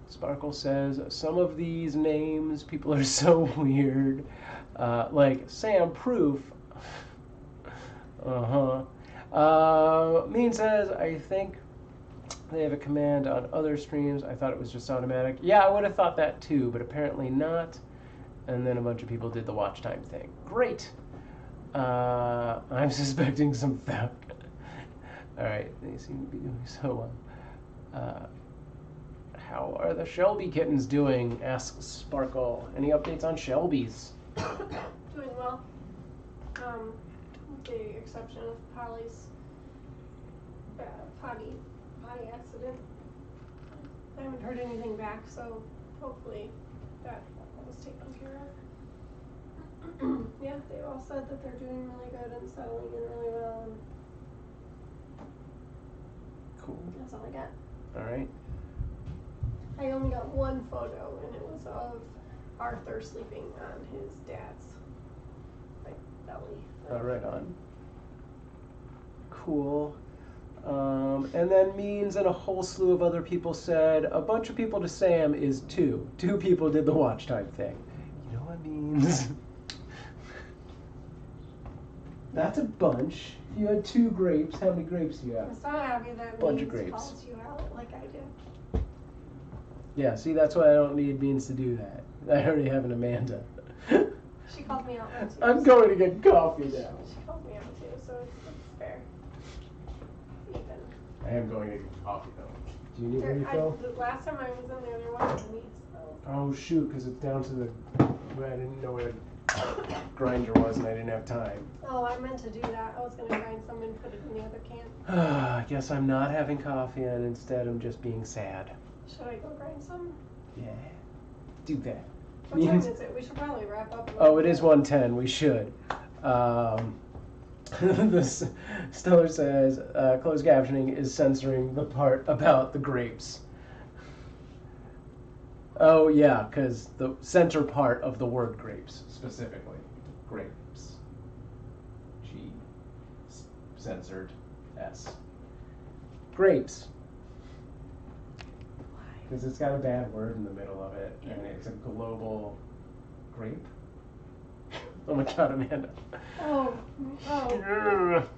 Sparkle says, some of these names, people are so weird. Like Sam Proof. Mean says, I think they have a command on other streams. I thought it was just automatic. Yeah, I would have thought that too, but apparently not. And then a bunch of people did the watch time thing. Great. I'm suspecting some theft. All right, they seem to be doing so well. How are the Shelby kittens doing? Asks Sparkle. Any updates on Shelby's? Doing well. With the exception of Polly's potty accident. I haven't heard anything back, so hopefully that was taken care of. Yeah, they all said that they're doing really good and settling in really well. And cool. That's all I got. All right. I only got one photo, and it was of Arthur sleeping on his dad's belly. All right on. Cool. And then Means and a whole slew of other people said, a bunch of people to Sam is 2. 2 people did the watch time thing. You know what Means? That's a bunch. If you had 2 grapes, how many grapes do you have? I'm so happy that Bunch of Means grapes. calls you out like I do. Yeah, see, that's why I don't need Beans to do that. I already have an Amanda. She called me out once too. I'm going to get coffee now. She called me out too, so it's fair. Even. I am going to get coffee though. Do you need a refill? The last time I was in there wasn't meat, so. Oh shoot, because it's down to the. I didn't know where the grinder was and I didn't have time. Oh, I meant to do that. I was going to grind some and put it in the other can. I guess I'm not having coffee and instead I'm just being sad. Should I go grind some? Yeah. Do that. What time is it? We should probably wrap up. Oh, it is 1:10. We should. This Stellar says closed captioning is censoring the part about the grapes. Oh yeah, because the center part of the word grapes specifically, grapes. G censored S. Grapes. Because it's got a bad word in the middle of it, and it's a global grape. Oh my god, Amanda. Oh.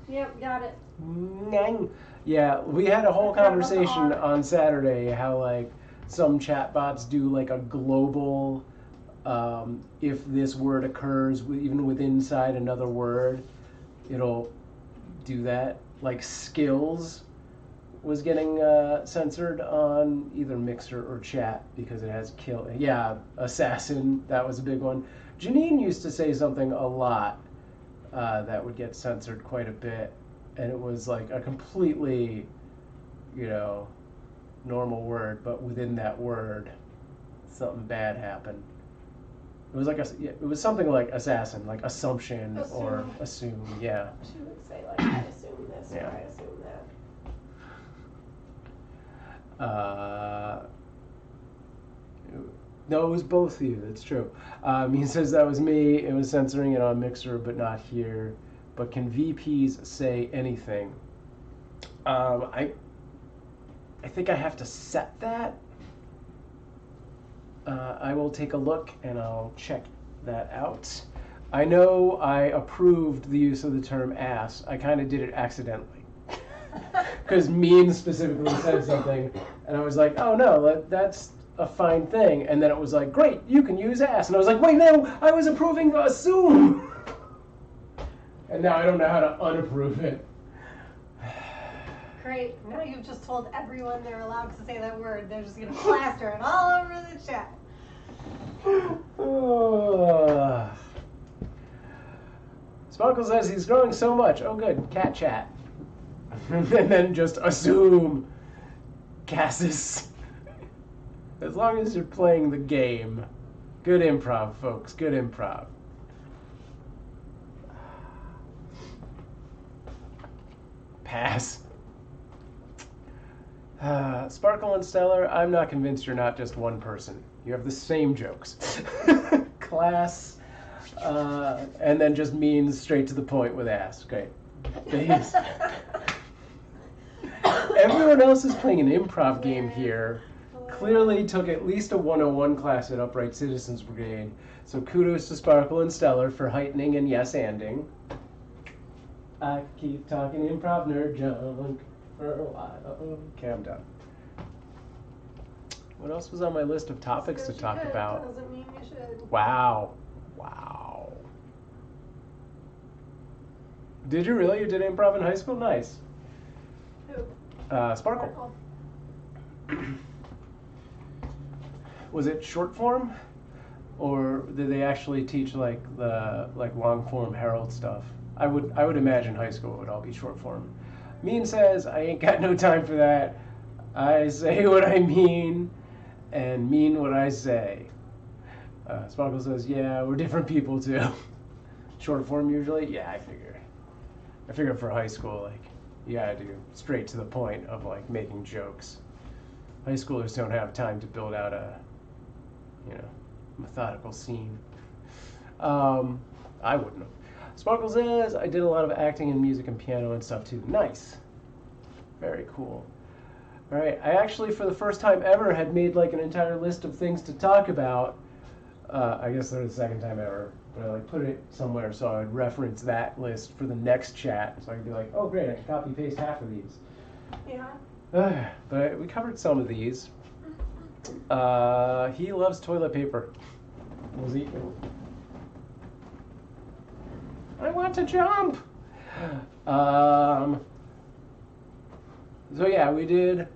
Yep, got it. Yeah, we had a whole conversation on Saturday how like some chatbots do like a global, if this word occurs even with inside another word, it'll do that. Like skills was getting censored on either Mixer or chat because it has kill. Yeah, assassin, that was a big one. Janine used to say something a lot that would get censored quite a bit, and it was like a completely, normal word, but within that word, something bad happened. It was like it was something like assassin, like assumption or assume. Yeah. She would say like, I assume this or I assume that. No, it was both of you. That's true. He says that was me. It was censoring it on Mixer, but not here. But can VPs say anything? I think I have to set that. I will take a look and I'll check that out. I know I approved the use of the term ass. I kind of did it accidentally. Because Mean specifically said something, and I was like, oh no, that's a fine thing. And then it was like, great, you can use ass. And I was like, wait, no, I was approving assume. And now I don't know how to unapprove it. Great, now you've just told everyone they're allowed to say that word. They're just going to plaster it all over the chat. Sparkle says he's growing so much. Oh good, cat chat. And then just assume Cassis. As long as you're playing the game. Good improv, folks. Good improv. Pass. Sparkle and Stellar, I'm not convinced you're not just one person. You have the same jokes. Class, and then just means straight to the point with ass. Great. Thanks. Everyone else is playing an improv game here. Clearly took at least a 101 class at Upright Citizens Brigade. So kudos to Sparkle and Stellar for heightening and yes-anding. I keep talking improv nerd junk for a while. Okay, I'm done. What else was on my list of topics to talk about? Doesn't mean you should. Wow. Wow. Did you really? You did improv in high school? Nice. Who? Sparkle. Was it short form? Or did they actually teach like the long form Herald stuff? I would imagine high school would all be short form. Mean says, I ain't got no time for that. I say what I mean and mean what I say. Sparkle says, yeah, we're different people too. Short form usually? Yeah, I figure for high school, like, you gotta do straight to the point of like making jokes. High schoolers don't have time to build out a, methodical scene. I wouldn't have. Sparkle says, I did a lot of acting and music and piano and stuff too. Nice. Very cool. All right, I actually, for the first time ever, had made like an entire list of things to talk about. I guess for the second time ever, but I like put it somewhere so I would reference that list for the next chat. So I could be like, oh great, I can copy paste half of these. Yeah. But we covered some of these. He loves toilet paper. Was he? I want to jump. So yeah, we did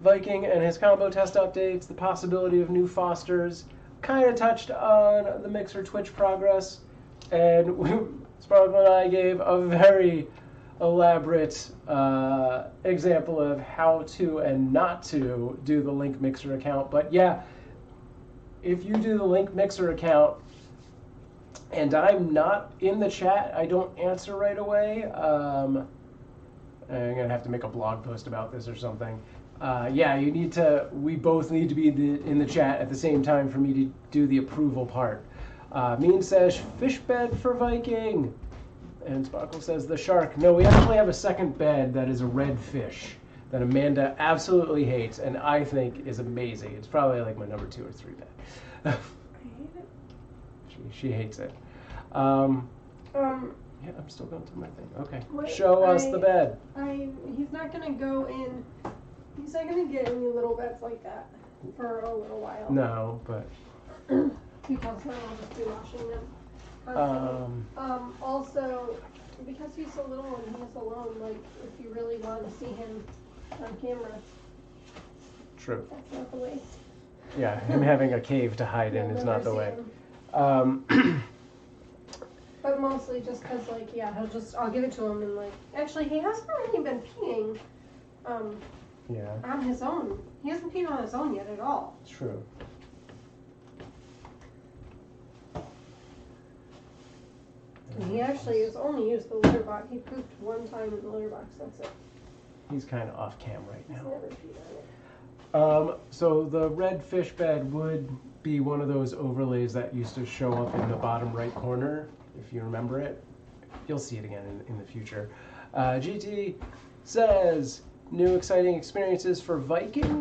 Viking and his combo test updates, the possibility of new fosters, kind of touched on the Mixer Twitch progress, and Sparkle and I gave a very elaborate example of how to and not to do the Link Mixer account. But yeah, if you do the Link Mixer account and I'm not in the chat, I don't answer right away. I'm gonna have to make a blog post about this or something. Yeah, you need to. We both need to be in the chat at the same time for me to do the approval part. Mean says fish bed for Viking, and Sparkle says the shark. No, we actually have a second bed that is a red fish that Amanda absolutely hates, and I think is amazing. It's probably like my number 2 or 3 bed. I hate it. She hates it. Yeah, I'm still going through my thing. Okay. Wait, Show us the bed. He's not gonna go in. He's not gonna get any little beds like that for a little while. No, but. Because then I'll just be washing them constantly. Also, because he's so little and he's alone, like if you really want to see him on camera, True. that's not the way. Yeah, him having a cave to hide in is not the way. But mostly just because, like, yeah, I'll give it to him and, like, actually, he hasn't really been peeing, Yeah. on his own. He hasn't peed on his own yet at all. True. And he actually has only used the litter box. He pooped one time in the litter box, that's it. He's kind of off cam right He's now. never peed on it. So the red fish bed would be one of those overlays that used to show up in the bottom right corner, if you remember it. You'll see it again in the future. GT says, new exciting experiences for Viking?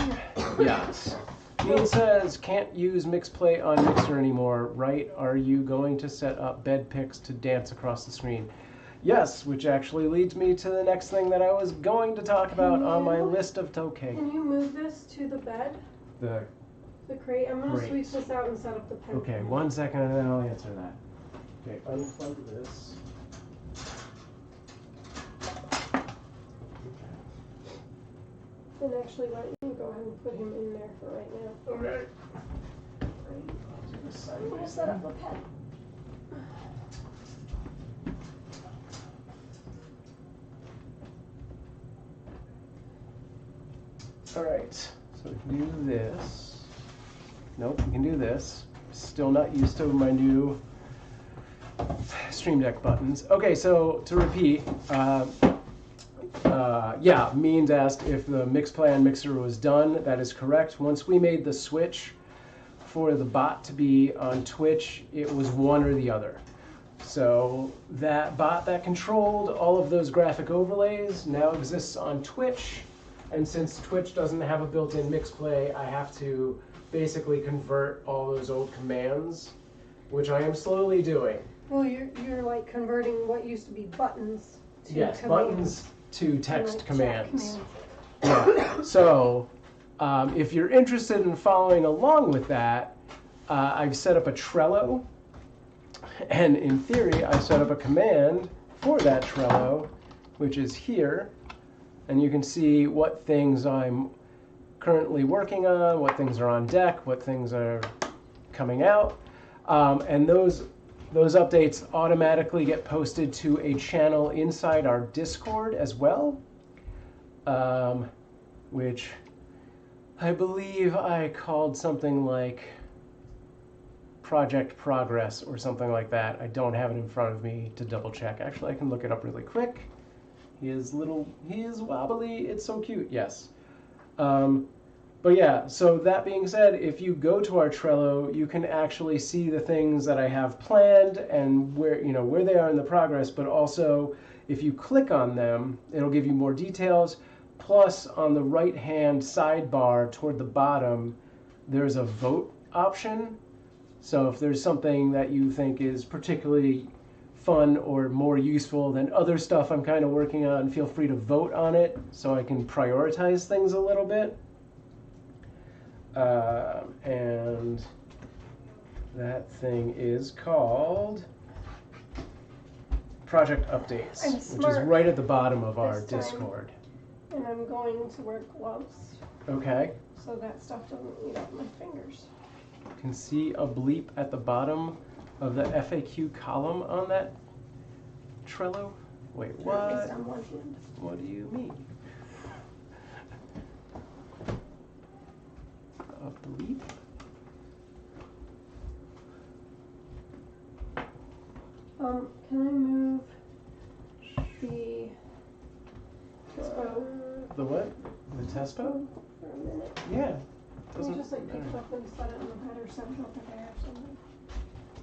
Yes. Dean says, can't use Mixplay on Mixer anymore, right? Are you going to set up bed pics to dance across the screen? Yes, which actually leads me to the next thing that I was going to talk about on my list of toque. Can you move this to the bed? The crate? I'm going to crate. sweep this out and set up the pen. Okay, 1 second and then I'll answer that. Okay, unplug this. And actually, why don't you go ahead and put him in there for right now? Okay. I'm going to set up the pen. Alright, so we can do this. Nope, we can do this. Still not used to my new Stream Deck buttons. Okay, so to repeat, yeah, Means asked if the Mixplay on Mixer was done. That is correct. Once we made the switch for the bot to be on Twitch, it was one or the other. So that bot that controlled all of those graphic overlays now exists on Twitch. And since Twitch doesn't have a built-in Mixplay, I have to basically convert all those old commands, which I am slowly doing. Well, you're like converting what used to be buttons to Yes, commands. buttons to text Like commands. chat Yeah. So, if you're interested in following along with that, I've set up a Trello, and in theory, I set up a command for that Trello, which is here, and you can see what things I'm currently working on, what things are on deck, what things are coming out, and those updates automatically get posted to a channel inside our Discord as well, which I believe I called something like Project Progress or something like that. I don't have it in front of me to double check. Actually, I can look it up really quick. He is wobbly, it's so cute, yes. But yeah, so that being said, if you go to our Trello, you can actually see the things that I have planned and where they are in the progress, but also if you click on them, it'll give you more details. Plus, on the right-hand sidebar toward the bottom, there's a vote option. So if there's something that you think is particularly fun or more useful than other stuff I'm kind of working on, feel free to vote on it so I can prioritize things a little bit. And that thing is called Project Updates, which is right at the bottom of our Discord. And I'm going to wear gloves. Okay. So that stuff doesn't eat up my fingers. You can see a bleep at the bottom of the FAQ column on that Trello. Wait, what? At least on one hand. What do you mean? A bleep? Can I move the Tespo? The what? The Tespo? For a minute. Yeah. Can you just like pick it up and set it in the bed or set it up if I have something?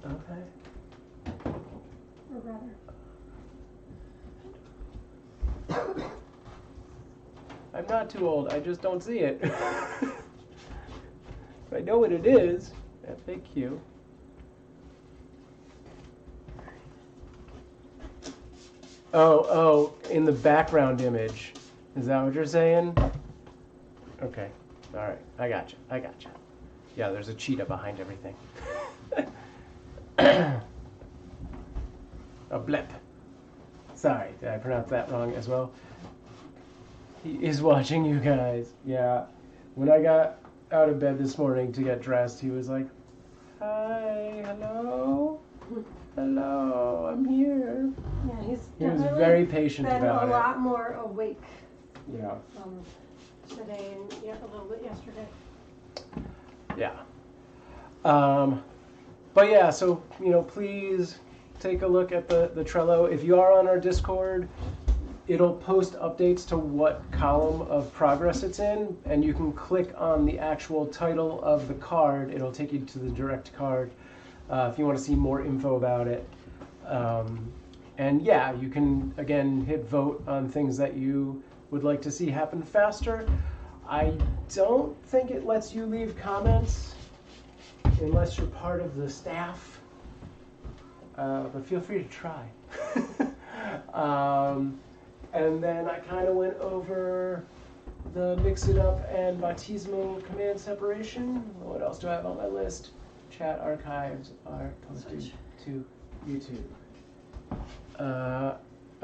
Okay. Or rather. I'm not too old, I just don't see it. I know what it is. FAQ. Oh, in the background image. Is that what you're saying? Okay. Alright, I gotcha. Yeah, there's a cheetah behind everything. A blip. Sorry, did I pronounce that wrong as well? He is watching you guys. Yeah. When I got out of bed this morning to get dressed, he was like, "Hi, hello, hello, I'm here." Yeah, he was very patient been about a it. lot more awake. Yeah. Today and a little bit yesterday. Yeah. But yeah, so please take a look at the Trello. If you are on our Discord, it'll post updates to what column of progress it's in, and you can click on the actual title of the card. It'll take you to the direct card if you want to see more info about it. And yeah, you can, again, hit vote on things that you would like to see happen faster. I don't think it lets you leave comments unless you're part of the staff, but feel free to try. And then I kind of went over the Mix It Up and Baptismo command separation. What else do I have on my list? Chat archives are posted to YouTube.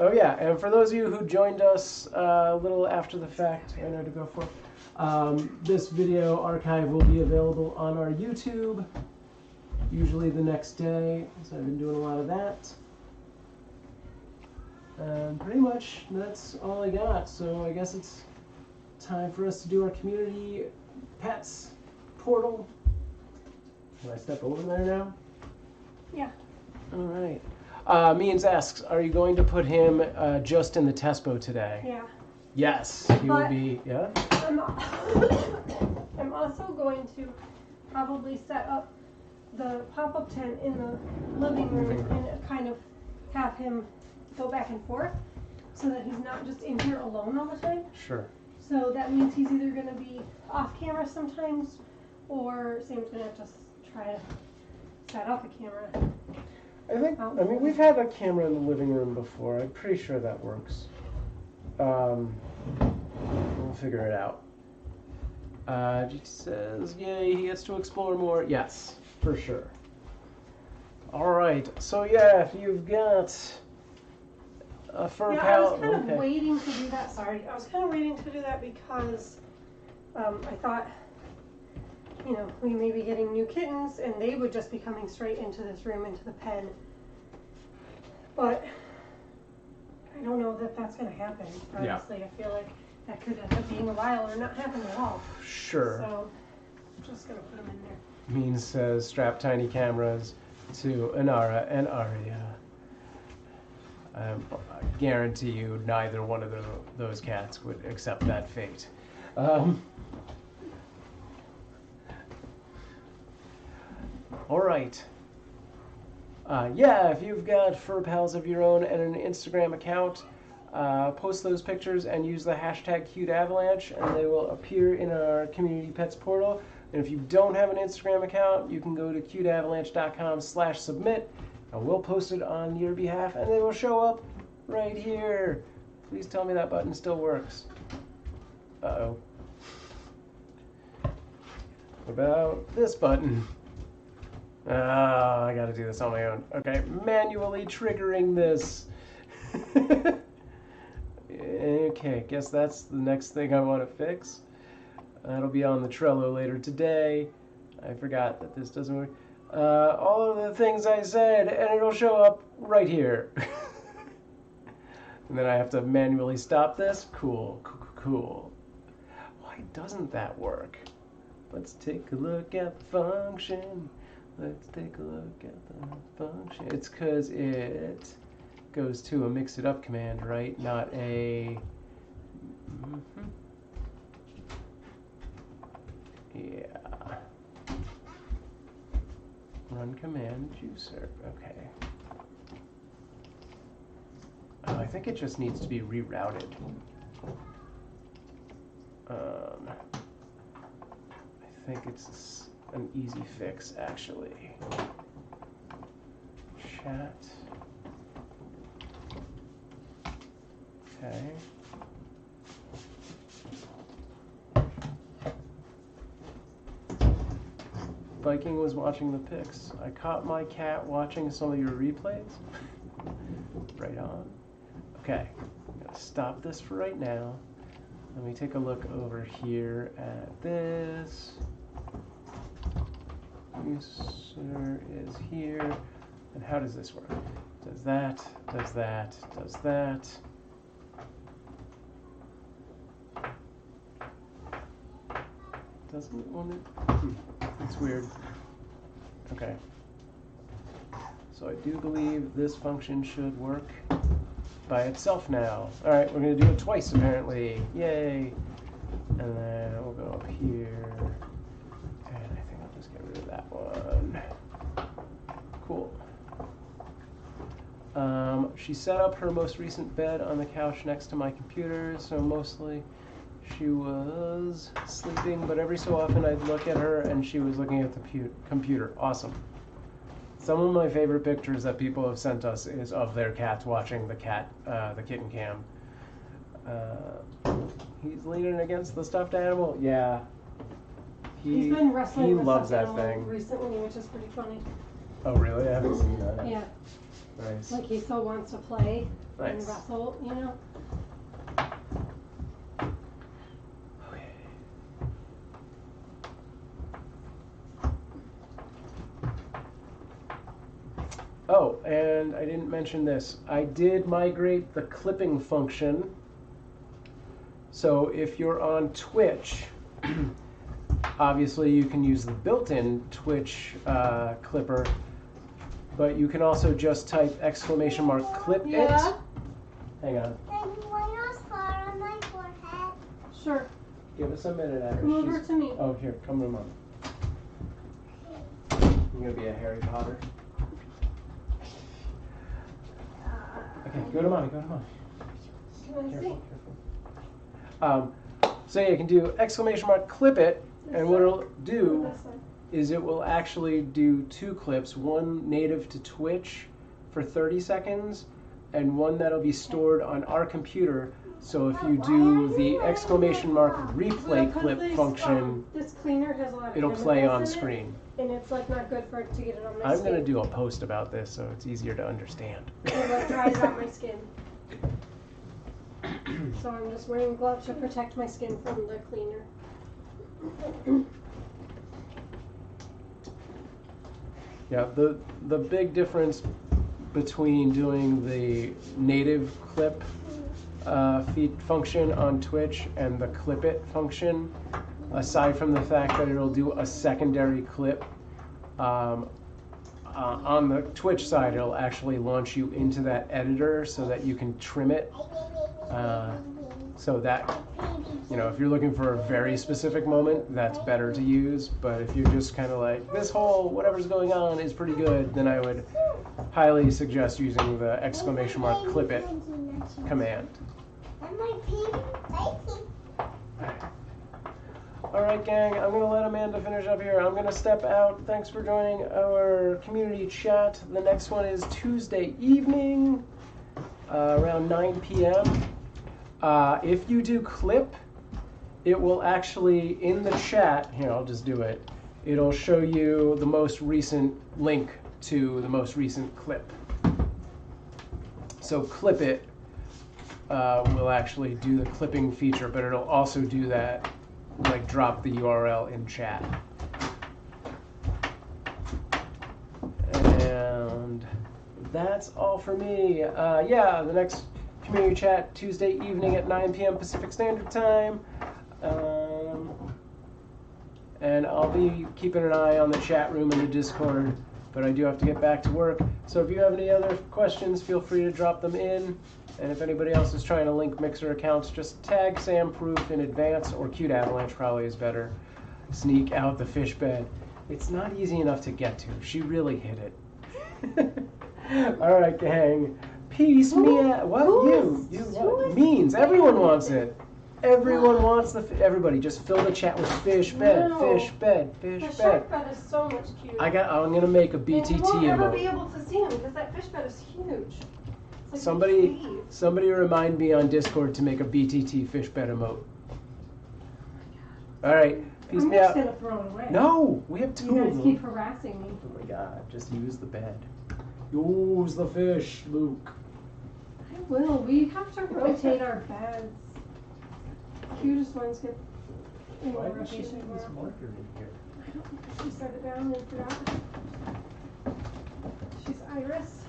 Oh yeah, and for those of you who joined us a little after the fact, I know to go for. This video archive will be available on our YouTube, usually the next day, so I've been doing a lot of that. And pretty much that's all I got, so I guess it's time for us to do our community pets portal. Can I step over there now? Yeah. All right. Means asks, are you going to put him just in the Tespo today? Yeah. Yes, he will be, yeah? I'm also going to probably set up the pop-up tent in the living room and kind of have him go back and forth so that he's not just in here alone all the time. Sure. So that means he's either going to be off camera sometimes, or Sam's going to have to try to set up a camera. I mean, we've had a camera in the living room before. I'm pretty sure that works. We'll figure it out. He says, yay, he gets to explore more. Yes, for sure. All right, so yeah, if you've got a fur pal. I was kind of waiting to do that. Sorry, I was kind of waiting to do that because I thought, we may be getting new kittens, and they would just be coming straight into this room, into the pen. But I don't know that that's going to happen. Honestly, yeah. I feel like that could end up being a while or not happen at all. Sure. So I'm just going to put them in there. Means says strap tiny cameras to Inara and Aria. I guarantee you neither one of those cats would accept that fate. All right. Yeah, if you've got fur pals of your own and an Instagram account, post those pictures and use the hashtag Cute Avalanche, and they will appear in our Community Pets portal. And if you don't have an Instagram account, you can go to cuteavalanche.com/submit, and we'll post it on your behalf, and it will show up right here. Please tell me that button still works. Uh-oh. What about this button? I gotta do this on my own. Okay, manually triggering this. Okay, guess that's the next thing I want to fix. That'll be on the Trello later today. I forgot that this doesn't work. All of the things I said, and it'll show up right here. And then I have to manually stop this? Cool, cool. Why doesn't that work? Let's take a look at the function. Let's take a look at the function. It's because it goes to a mix it up command, right? Not a... Yeah. Run command juicer. Okay. Oh, I think it just needs to be rerouted. I think it's an easy fix, actually. Chat. Okay. Viking was watching the pics. I caught my cat watching some of your replays. Right on. Okay, I'm gonna stop this for right now. Let me take a look over here at this. User is here. And how does this work? Does that, does that, does that. Doesn't want it? It's weird. Okay. So I do believe this function should work by itself now. Alright, we're going to do it twice apparently. Yay! And then we'll go up here. And I think I'll just get rid of that one. Cool. She set up her most recent bed on the couch next to my computer, so mostly she was sleeping, but every so often I'd look at her and she was looking at the computer. Awesome. Some of my favorite pictures that people have sent us is of their cats watching the Kitten Cam. He's leaning against the stuffed animal. Yeah. He's been wrestling he with loves stuffed that animal thing. recently, which is pretty funny. Oh, really? I haven't seen that. Yeah. Nice. Like he still wants to play and Nice. wrestle, you know? Okay. Oh, and I didn't mention this. I did migrate the clipping function. So if you're on Twitch, obviously you can use the built-in Twitch clipper, but you can also just type !clip it. Hang on. On my forehead. Sure. Give us a minute, Adders. Come over to me. Oh, here, come to Mom. You're gonna be a Harry Potter. Okay, go to Mommy, go to Mommy. Can I see? Careful, careful. So yeah, you can do !clip it, and what it'll do This one. is it will actually do two clips, one native to Twitch for 30 seconds, and one that'll be stored on our computer. So if you do the !replay Because clip this, function, this cleaner has a lot of it'll play on chemicals in it, screen. and it's like not good for it to get it on my I'm skin. gonna do a post about this so it's easier to understand. It like dries out my skin. So I'm just wearing gloves to protect my skin from the cleaner. Yeah, the big difference between doing the native clip feed function on Twitch and the clip it function, aside from the fact that it'll do a secondary clip, on the Twitch side it'll actually launch you into that editor so that you can trim it. So that, you know, if you're looking for a very specific moment, that's better to use. But if you're just kind of like, this whole whatever's going on is pretty good, then I would highly suggest using the !clip it command. All right, gang, I'm going to let Amanda finish up here. I'm going to step out. Thanks for joining our community chat. The next one is Tuesday evening, around 9 p.m. If you do clip, it will actually, in the chat, here, I'll just do it. It'll show you the most recent link to the most recent clip. So clip it will actually do the clipping feature, but it'll also do that, like drop the URL in chat. And that's all for me. Yeah, the next community chat Tuesday evening at 9 p.m. Pacific Standard Time. And I'll be keeping an eye on the chat room and the Discord, but I do have to get back to work. So if you have any other questions, feel free to drop them in. And if anybody else is trying to link Mixer accounts, just tag Sam Proof in advance, or Cute Avalanche probably is better. Sneak out the fish bed. It's not easy enough to get to. She really hit it. All right, gang. Peace, Mia. What? You what? Means. Everyone wants it. Everyone wants everybody just fill the chat with fish bed, fish bed, fish bed. The shark bed is so much cuter. I'm gonna make a BTT emote. You won't ever emote. be able to see him because that fish bed is huge. It's like Somebody remind me on Discord to make a BTT fish bed emote. All right, peace me out. I'm just gonna throw it away. No, we have two You of guys them. keep harassing me. Oh my God, just use the bed. Use the fish, Luke. I will. We have to rotate our beds. Cutest ones get in Why the did she rotation. leave this marker in here? I don't know. She set it down and forgot. She's Iris.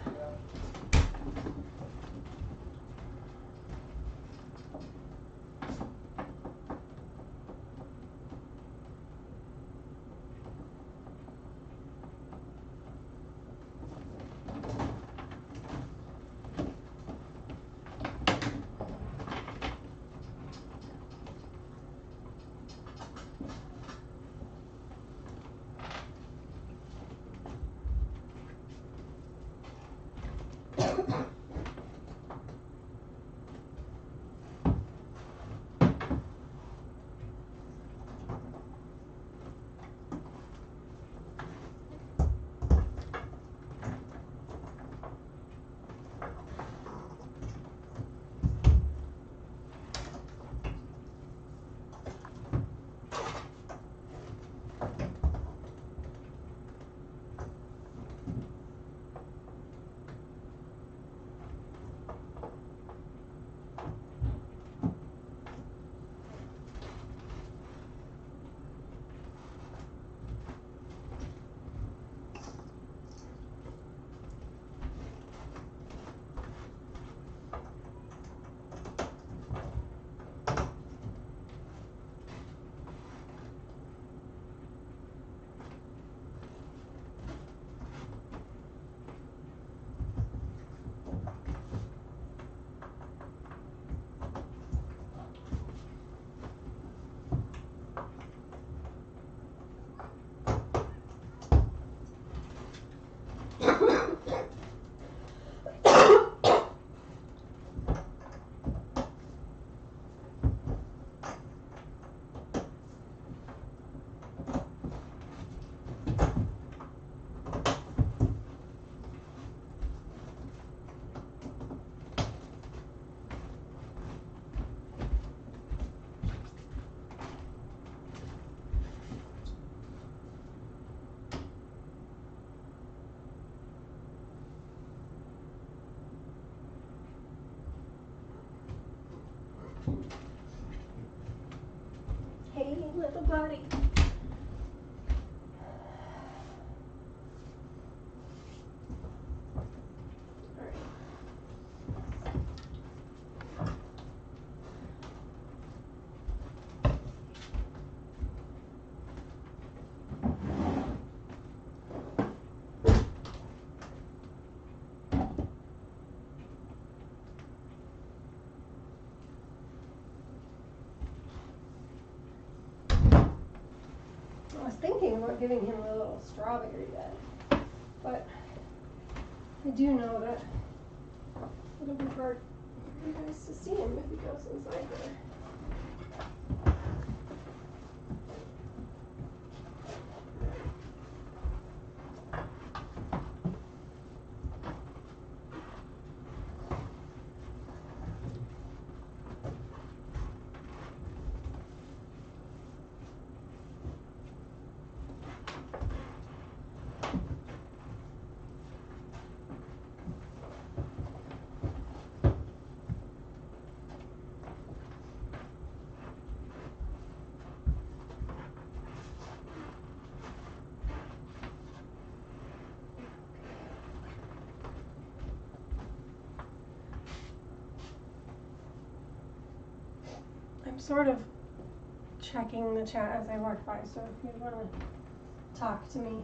Hey, little buddy. I was thinking about giving him a little strawberry bed, but I do know that it'll be hard for you guys to see him if he goes inside there. I'm sort of checking the chat as I walk by, so if you want to talk to me,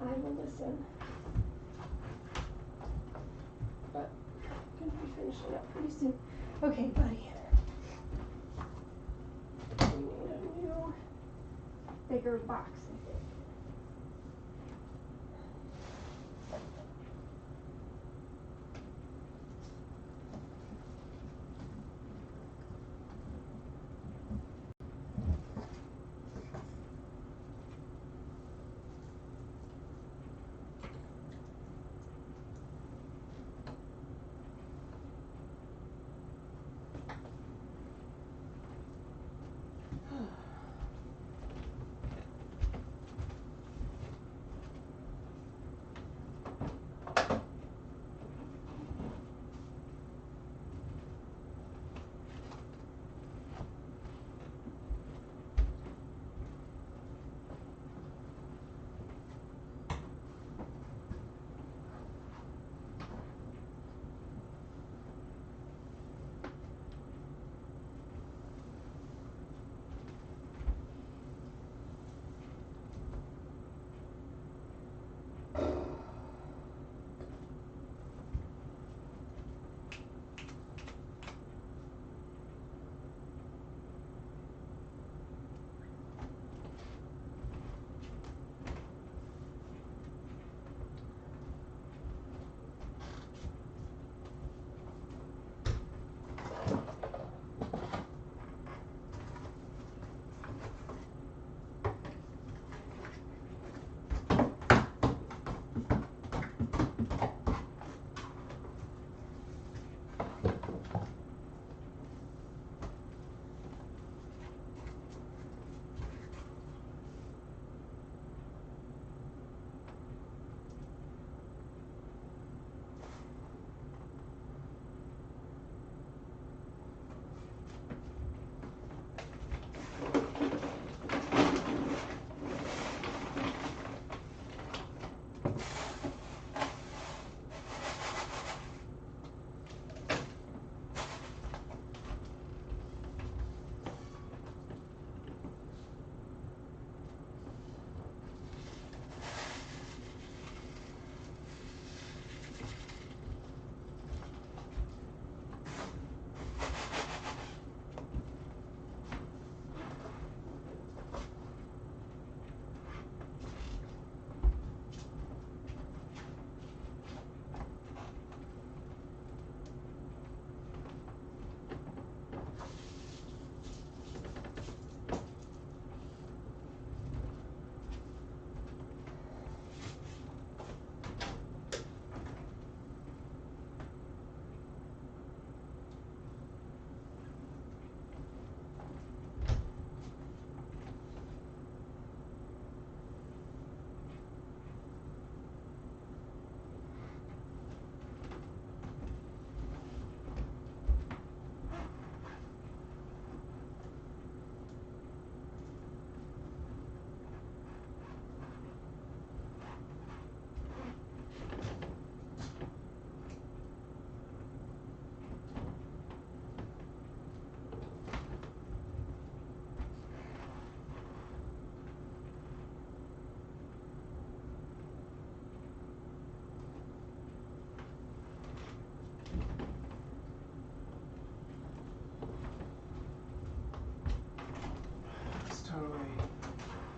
I will listen. But I'm gonna be finishing up pretty soon. Okay, buddy. We need a new, bigger box, I think.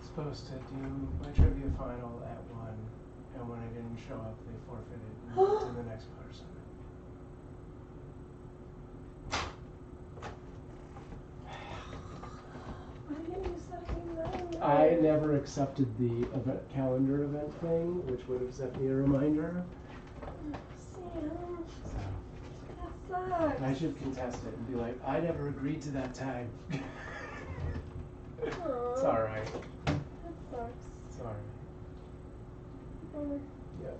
Supposed to do my trivia final at 1, and when I didn't show up, they forfeited and moved to the next person. Why didn't you set me that? I never accepted the event calendar event thing, which would have sent me a reminder. Sam, So that sucks. I should contest it and be like, I never agreed to that time. It's alright. That sucks. Sorry. Bummer. Yep.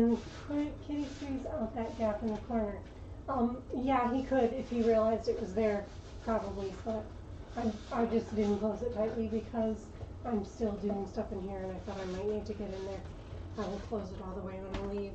and put kitty trees out that gap in the corner. Yeah, he could if he realized it was there, probably, but I just didn't close it tightly because I'm still doing stuff in here and I thought I might need to get in there. I will close it all the way when I leave.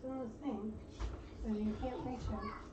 in the thing, so you can't reach him.